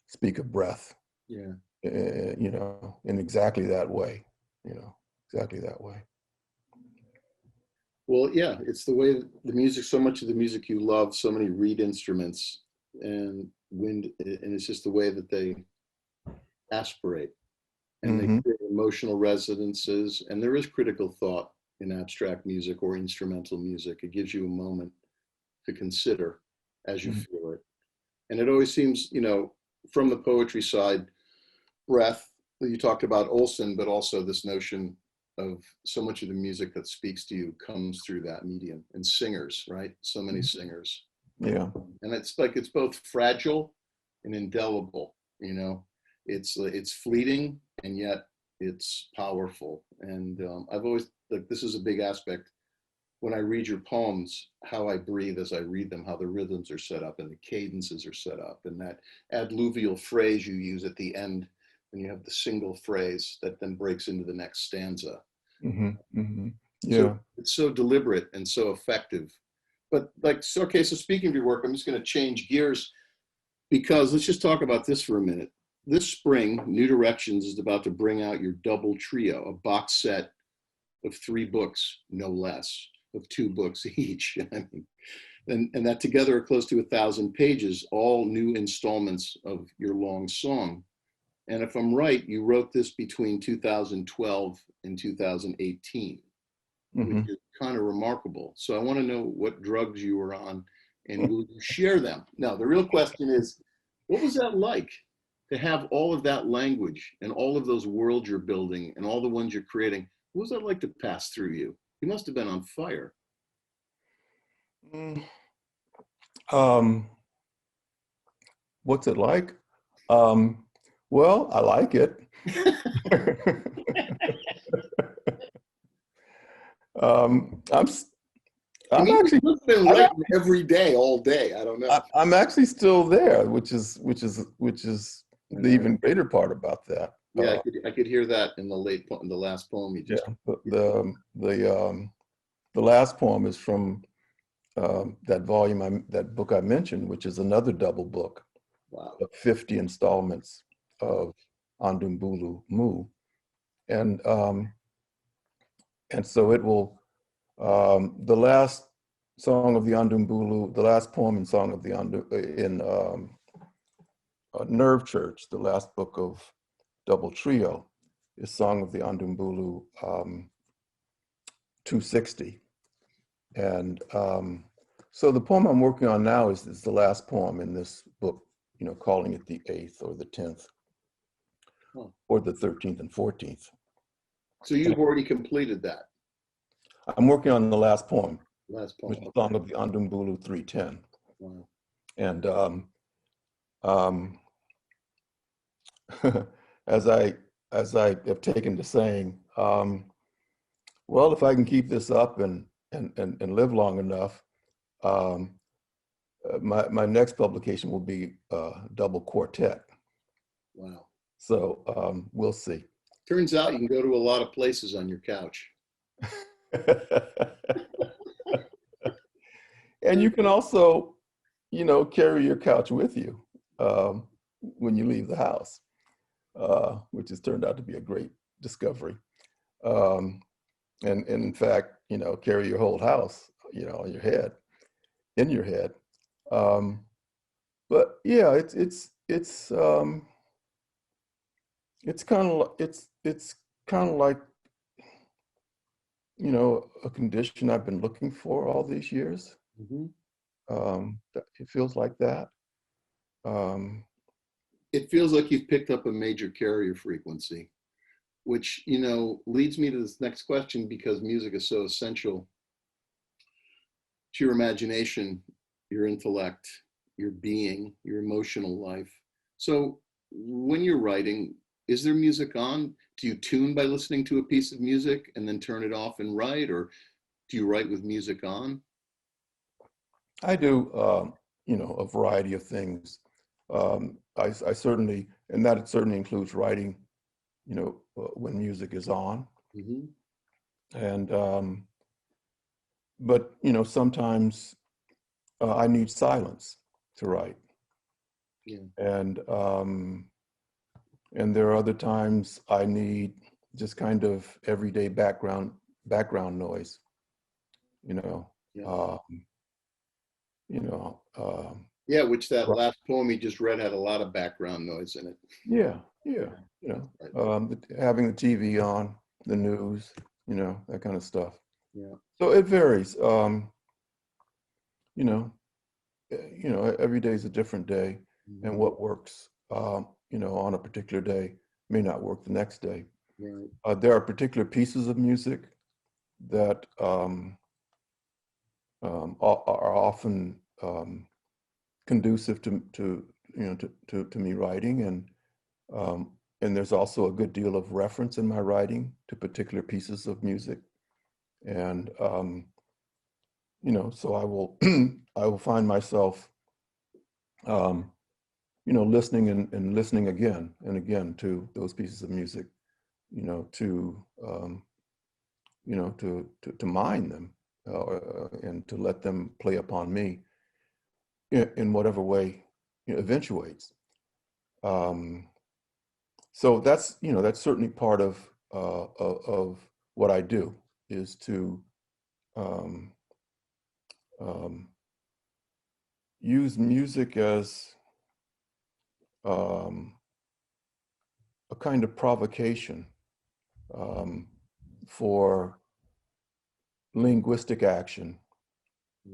speak of breath. Yeah. You know, in exactly that way, you know, exactly that way.
Well, yeah, it's the way the music, so much of the music you love, so many reed instruments and wind, and it's just the way that they aspirate and they create emotional resonances. And there is critical thought in abstract music or instrumental music. It gives you a moment to consider as you feel it. And it always seems, you know, from the poetry side, breath, you talked about Olson, but also this notion of so much of the music that speaks to you comes through that medium, and singers, right? So many singers.
Yeah.
And it's like, it's both fragile and indelible, you know, it's fleeting and yet it's powerful. And I've always, like, this is a big aspect when I read your poems, how I breathe as I read them, how the rhythms are set up and the cadences are set up, and that adluvial phrase you use at the end when you have the single phrase that then breaks into the next stanza.
Yeah.
So it's so deliberate and so effective. But like, so, okay, so speaking of your work, I'm just going to change gears, because let's just talk about this for a minute. This spring, New Directions is about to bring out your double trio, a box set of 3 books, no less, of 2 books each. I mean, and that together are close to 1,000 pages, all new installments of your long song. And if I'm right, you wrote this between 2012 and 2018, which
Mhm.
is kind of remarkable. So I want to know what drugs you were on, and will you share them? Now, the real question is, what was that like to have all of that language and all of those worlds you're building and all the ones you're creating? What was that like to pass through you? You must have been on fire.
Mm. Um, what's it like? Um, well, I like it. I'm
I
I'm
mean,
actually
you've been
I'm,
writing every day, all day. I don't know.
I'm actually still there, which is the even greater part about that.
Yeah, I could hear that in the last poem you
Yeah,
just.
the last poem is from that book I mentioned, which is another double book
Wow.
of 50 installments of Andumbulu Mu, and so it will. The last song of the Andumbulu, the last poem and song of the in Nerve Church, the last book of Double Trio, is Song of the Andumbulu 260. And so the poem I'm working on now is the last poem in this book, calling it the 8th or the 10th or the 13th and 14th.
So you've already completed that.
I'm working on the last poem,
Last poem.
which is Song of the Andumbulu 310.
Wow.
And as I have taken to saying, well, if I can keep this up and live long enough, my next publication will be double quartet.
Wow.
So we'll see.
Turns out you can go to a lot of places on your couch.
And you can also, carry your couch with you when you leave the house, which has turned out to be a great discovery. And in fact, carry your whole house, on your head, in your head. But yeah, it's kind of like, a condition I've been looking for all these years.
Mm-hmm.
It feels like that.
It feels like you've picked up a major carrier frequency, which, leads me to this next question, because music is so essential to your imagination, your intellect, your being, your emotional life. So when you're writing, is there music on? Do you tune by listening to a piece of music and then turn it off and write, or do you write with music on?
I do, a variety of things. I certainly, and that certainly includes writing, when music is on.
Mm-hmm.
And, but, sometimes I need silence to write.
Yeah.
And there are other times I need just kind of everyday background noise,
Yeah.
um, you know,
Yeah, which that
right.
last poem you just read had a lot of background noise in it.
Yeah, having the TV on, the news, that kind of stuff.
Yeah.
So it varies. Every day is a different day, and what works, on a particular day may not work the next day.
Right.
There are particular pieces of music that are often conducive to me writing, and there's also a good deal of reference in my writing to particular pieces of music, and so I will I will find myself listening and listening again and again to those pieces of music, to to mine them and to let them play upon me in whatever way eventuates. So that's certainly part of what I do, is to um, um, use music as um, kind of provocation for linguistic action.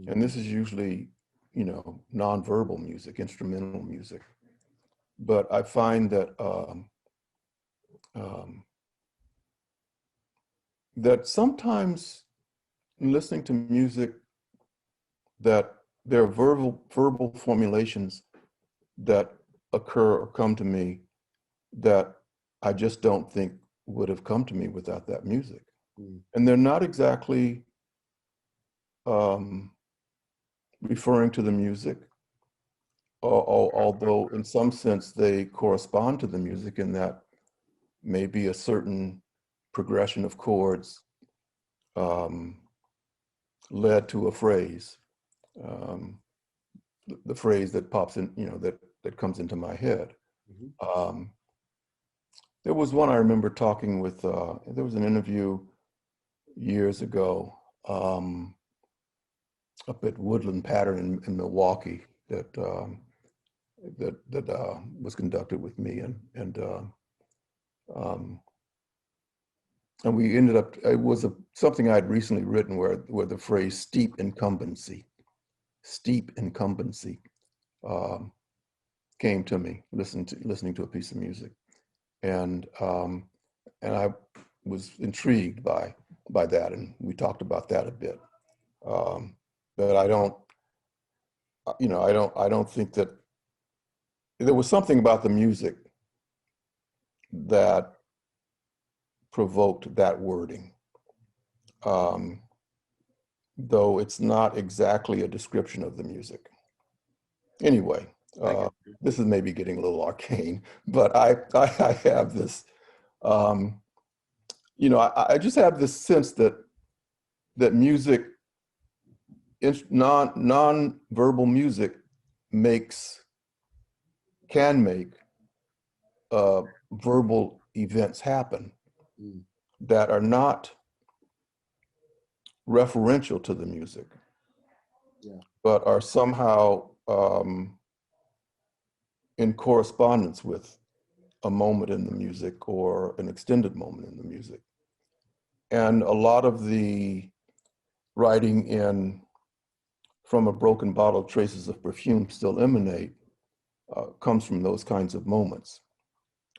And this is usually, you know, nonverbal music, instrumental music. But I find that that sometimes in listening to music, that there are verbal formulations that occur or come to me that I just don't think would have come to me without that music. And they're not exactly referring to the music, although in some sense they correspond to the music in that maybe a certain progression of chords led to a phrase, the phrase that pops in, you know, that comes into my head. There was one I remember talking with, there was an interview years ago up at Woodland Pattern in Milwaukee that was conducted with me, and we ended up, it was something I'd recently written where the phrase steep incumbency came to me listening to a piece of music, and I was intrigued by that, and we talked about that a bit. But I don't think that there was something about the music that provoked that wording, though it's not exactly a description of the music. Anyway, this is maybe getting a little arcane, but I have this, you know, I just have this sense that music, non-verbal music, can make verbal events happen that are not referential to the music, but are somehow in correspondence with a moment in the music or an extended moment in the music. And a lot of the writing in From a Broken Bottle, Traces of Perfume Still Emanate comes from those kinds of moments.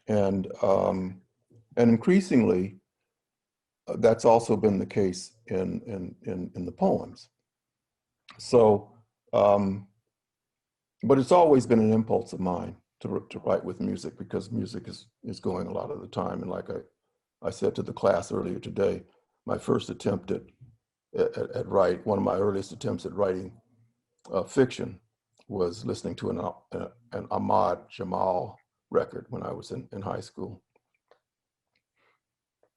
And increasingly, that's also been the case in the poems. So, but it's always been an impulse of mine to write with music, because music is going a lot of the time. And like I said to the class earlier today, my first attempt at one of my earliest attempts at writing fiction was listening to an Ahmad Jamal record when I was in high school.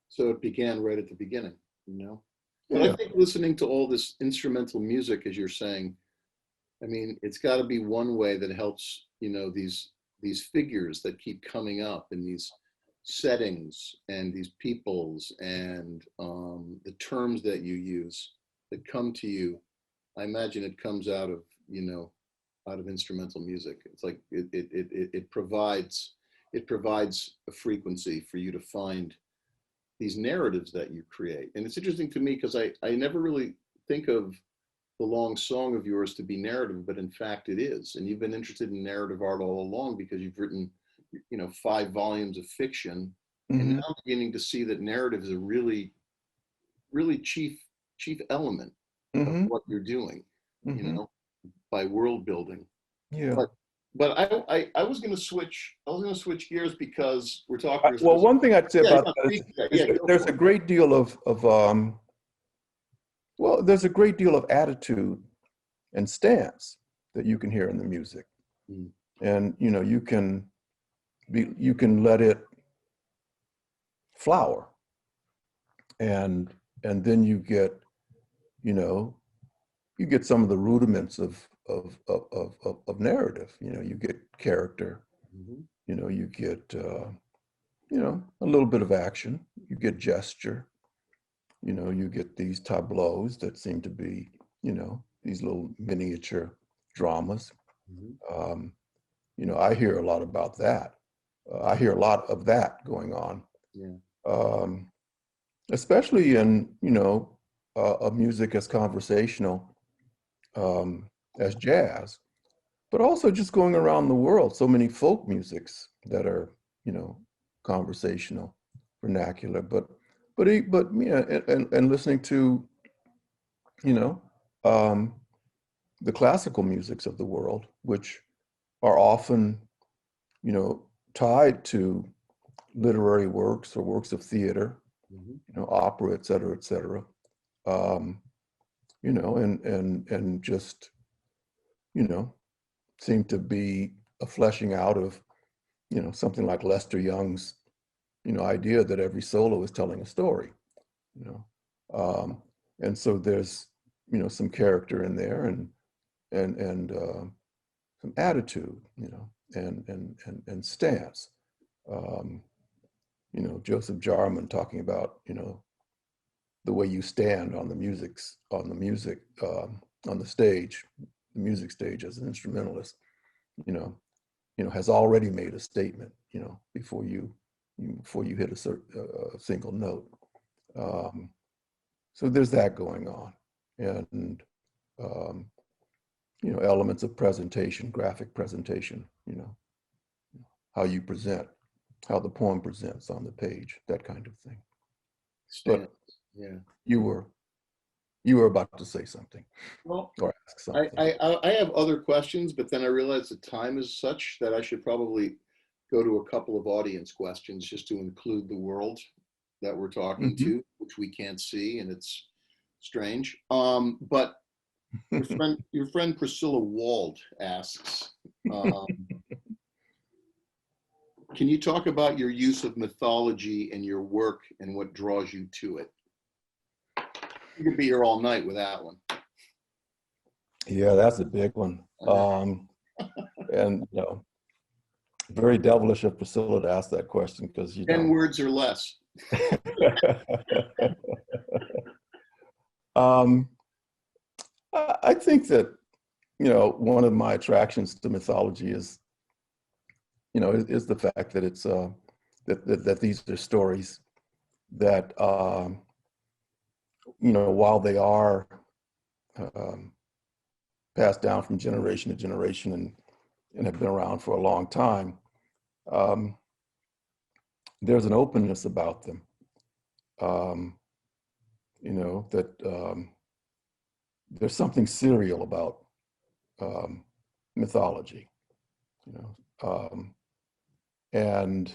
So it began right at the beginning, you know? But I think listening to all this instrumental music, as you're saying, I mean, it's got to be one way that helps, you know, these figures that keep coming up in these settings and these peoples and the terms that you use that come to you. I imagine it comes out of, you know, out of instrumental music. It's like it provides a frequency for you to find these narratives that you create. And it's interesting to me because I never really think of the long song of yours to be narrative, but in fact it is. And you've been interested in narrative art all along because you've written, you know, 5 volumes of fiction. And now I'm beginning to see that narrative is a really chief element of what you're doing, you know, by world building.
Yeah.
But I was going to switch gears because we're talking.
Well, one thing I'd say about that is there's a great deal of well, there's a great deal of attitude and stance that you can hear in the music, and you know, you can let it flower, and then you get, you know, you get some of the rudiments of narrative. You know, you get character, you know, you get you know, a little bit of action, you get gesture, you know, you get these tableaus that seem to be, you know, these little miniature dramas. You know, I hear a lot about that. I hear a lot of that going on,
Yeah.
especially in, a music as conversational as jazz, but also just going around the world. So many folk musics that are, conversational, vernacular, but yeah, and listening to, you know, um, the classical musics of the world, which are often, tied to literary works or works of theater, opera, et cetera, et cetera. And just, seem to be a fleshing out of, something like Lester Young's, idea that every solo is telling a story, you know. And so there's, some character in there and some attitude, and stance. Joseph Jarman talking about, the way you stand on the on the stage, the music stage as an instrumentalist, you know, has already made a statement, before you hit a single note. So there's that going on, and elements of presentation, graphic presentation, how you present, how the poem presents on the page, that kind of thing. But
yeah,
you were about to say something,
well,
or ask something.
I have other questions, but then I realized the time is such that I should probably go to a couple of audience questions just to include the world that we're talking to, which we can't see, and it's strange. But your friend Priscilla Wald asks, can you talk about your use of mythology in your work and what draws you to it? You could be here all night with that one.
Yeah, that's a big one. And very devilish of Priscilla to ask that question, because
10 words or less.
I think that, one of my attractions to mythology is, is the fact that it's that these are stories that, while they are passed down from generation to generation and have been around for a long time, there's an openness about them, that there's something serial about mythology, and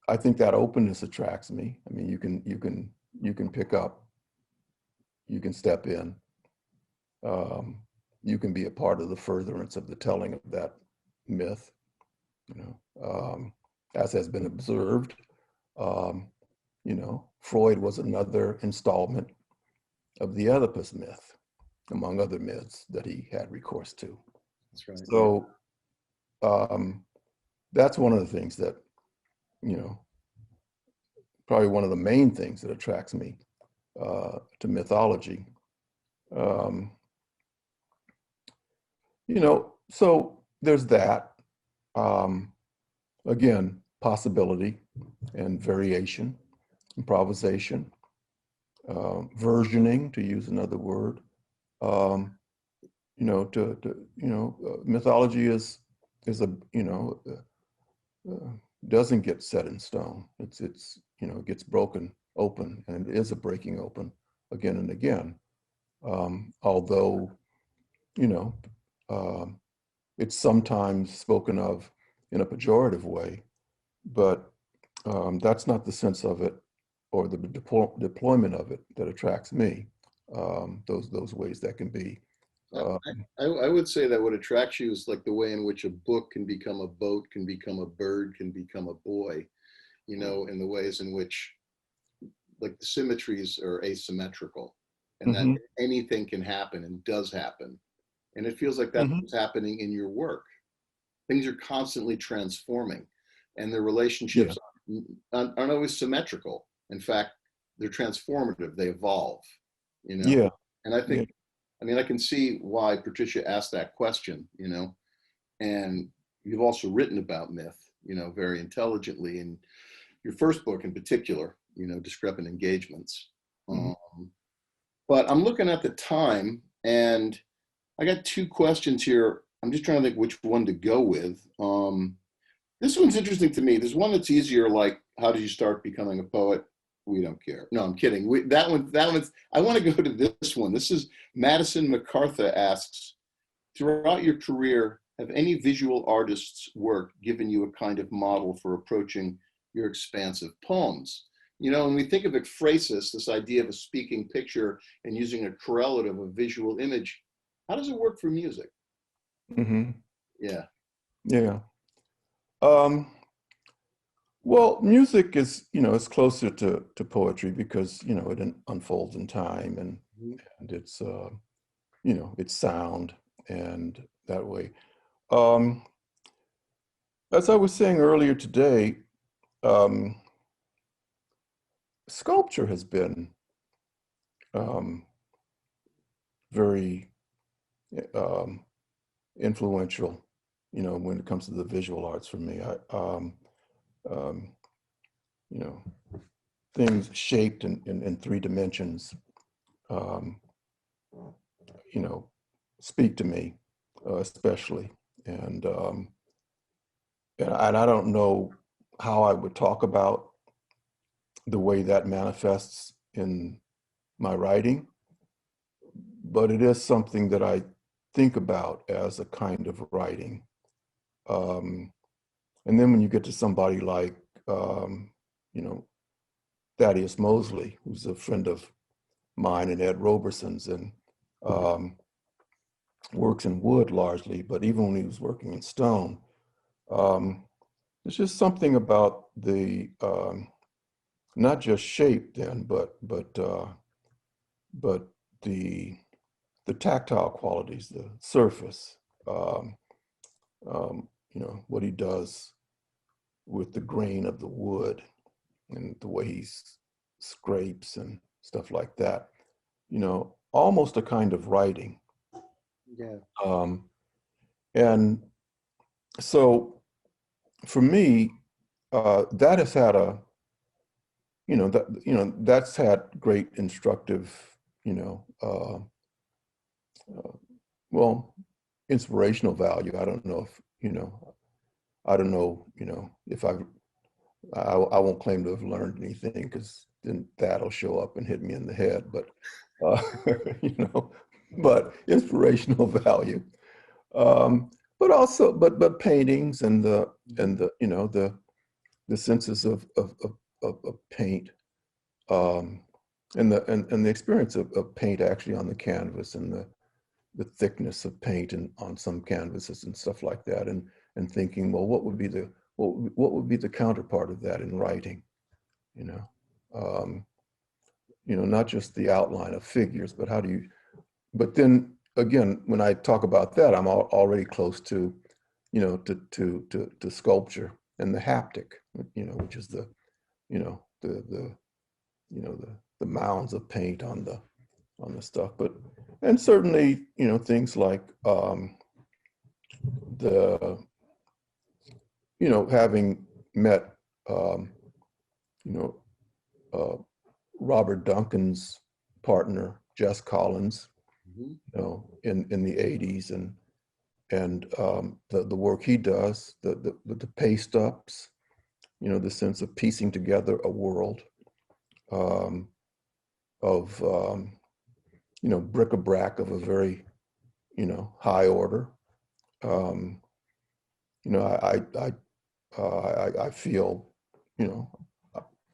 I think that openness attracts me. I mean, you can pick up, you can step in, you can be a part of the furtherance of the telling of that myth, as has been observed. Freud was another installment of the Oedipus myth, among other myths that he had recourse to.
That's right.
So that's one of the things that, probably one of the main things that attracts me to mythology. So there's that. Again, possibility and variation, improvisation, versioning, to use another word. Mythology is a, doesn't get set in stone. It's it gets broken open, and it is a breaking open again and again. Although, it's sometimes spoken of in a pejorative way, but that's not the sense of it or the deployment of it that attracts me. Those ways that can be.
I would say that what attracts you is like the way in which a book can become a boat, can become a bird, can become a boy, in the ways in which like the symmetries are asymmetrical, and that anything can happen and does happen. And it feels like that's what's happening in your work. Things are constantly transforming, and the relationships aren't always symmetrical. In fact, they're transformative. They evolve,
Yeah.
And I think, I mean, I can see why Patricia asked that question, and you've also written about myth, very intelligently in your first book in particular, Discrepant Engagements. But I'm looking at the time, and I got two questions here. I'm just trying to think which one to go with. This one's interesting to me. There's one that's easier, like, how did you start becoming a poet? We don't care. No, I'm kidding. That one's, I want to go to this one. This is Madison MacArthur asks, throughout your career, have any visual artist's work given you a kind of model for approaching your expansive poems? When we think of ekphrasis, this idea of a speaking picture and using a correlative, a visual image, how does it work for music? Yeah.
Yeah. Well, music is, it's closer to poetry because, it unfolds in time and it's, it's sound and that way. As I was saying earlier today, sculpture has been very influential, when it comes to the visual arts for me. Things shaped in three dimensions, speak to me, especially. And I don't know how I would talk about the way that manifests in my writing, but it is something that I think about as a kind of writing. And then when you get to somebody like, Thaddeus Mosley, who's a friend of mine and Ed Roberson's, and works in wood largely, but even when he was working in stone, there's just something about the, not just shape then, but the tactile qualities, the surface, what he does with the grain of the wood and the way he scrapes and stuff like that, almost a kind of writing.
Yeah.
And so for me, that has had that's had great instructive, inspirational value. I don't know if, if I won't claim to have learned anything, because then that'll show up and hit me in the head, but, but inspirational value. But also, but paintings and the senses of paint, and the experience of paint actually on the canvas, and the thickness of paint and on some canvases and stuff like that, and thinking, well, what would be the counterpart of that in writing, not just the outline of figures, but but then again, when I talk about that, I'm already close to, to sculpture and the haptic, which is the mounds of paint on the stuff, and certainly, things like having met, Robert Duncan's partner, Jess Collins, in the 80s, and the work he does, the paste ups, the sense of piecing together a world of bric-a-brac of a very high order. I feel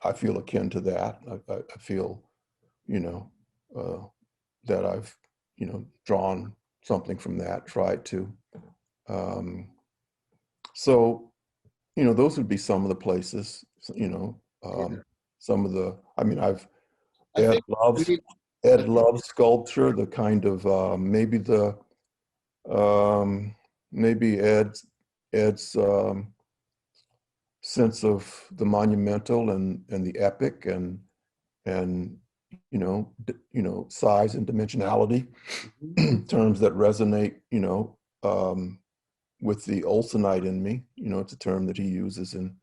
I feel akin to that. I feel that I've drawn something from that, tried to. So those would be some of the places. Some of the. I mean, Ed loves sculpture. The kind of maybe Ed's sense of the monumental and the epic and size and dimensionality, terms that resonate with the Olsenite in me. You know, it's a term that he uses in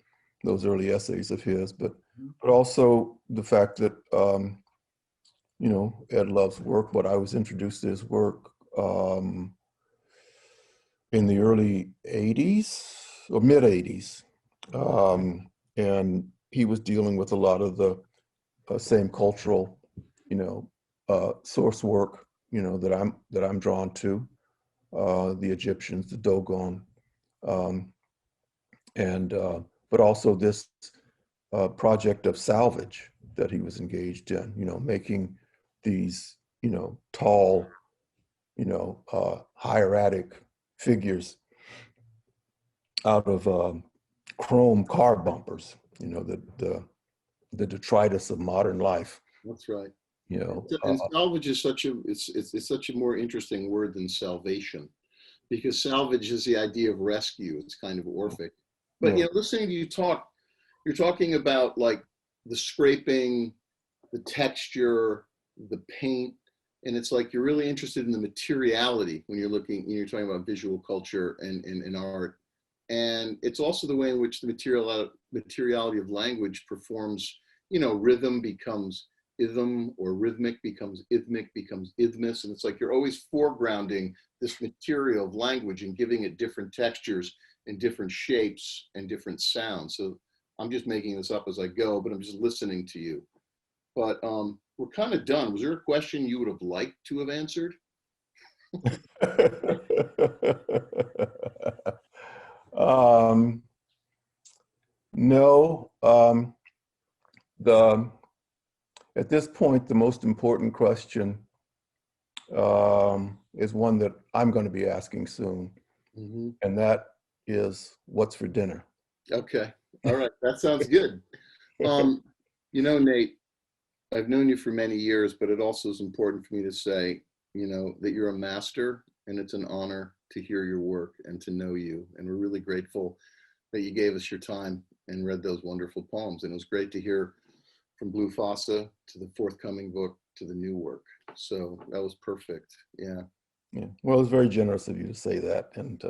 those early essays of his, but also the fact that, you know, Ed loves work, but I was introduced to his work in the early 80s or mid 80s. And he was dealing with a lot of the same cultural, you know, source work, you know, that I'm drawn to, the Egyptians, the Dogon, but also this project of salvage that he was engaged in, you know, making these, you know, tall, you know, hieratic figures out of chrome car bumpers, you know, the detritus of modern life.
That's right.
You know,
And salvage is such a it's such a more interesting word than salvation, because salvage is the idea of rescue. It's kind of Orphic. But
yeah.
you know, listening to you talk, you're talking about like the scraping, the texture, the paint, and it's like you're really interested in the materiality when you're looking, you're talking about visual culture and art. And it's also the way in which the materiality of language performs, you know, rhythm becomes ithm, or rhythmic becomes ithmic, becomes ithmus. And it's like you're always foregrounding this material of language and giving it different textures and different shapes and different sounds. So I'm just making this up as I go, but I'm just listening to you. But we're kind of done. Was there a question you would have liked to have answered?
No. At this point, the most important question is one that I'm going to be asking soon, and that is, what's for dinner?
Okay. All right. That sounds good. You know, Nate, I've known you for many years, but it also is important for me to say, you know, that you're a master, and it's an honor to hear your work and to know you. And we're really grateful that you gave us your time and read those wonderful poems. And it was great to hear from Blue Fasa to the forthcoming book to the new work. So that was perfect. Yeah.
Yeah. Well, it's very generous of you to say that. And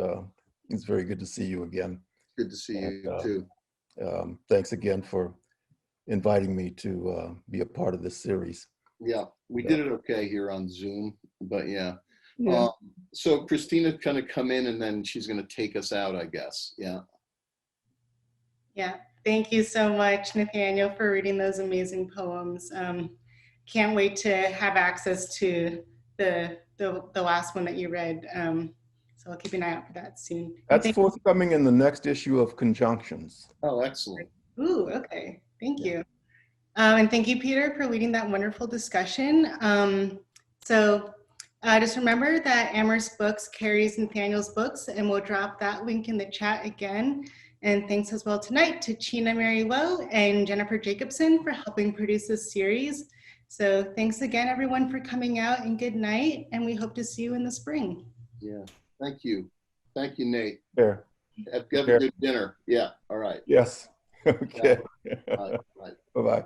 it's very good to see you again.
Good to see you too.
Thanks again for inviting me to be a part of this series.
Yeah, we did it okay here on Zoom, but yeah.
Yeah.
So Christina's kind of come in and then she's going to take us out, I guess. Yeah.
Yeah. Thank you so much, Nathaniel, for reading those amazing poems. Can't wait to have access to the last one that you read. So I'll keep an eye out for that soon.
That's forthcoming in the next issue of Conjunctions.
Oh, excellent.
Ooh, okay. Thank you. And thank you, Peter, for leading that wonderful discussion. Just remember that Amherst Books carries Nathaniel's books, and we'll drop that link in the chat again. And thanks as well tonight to Chena Mary Lowe and Jennifer Jacobson for helping produce this series. So thanks again, everyone, for coming out, and good night. And we hope to see you in the spring.
Yeah. Thank you. Thank you, Nate.
There.
Have a good dinner. Yeah. All right.
Yes. Okay.
Yeah. All right.
Bye-bye.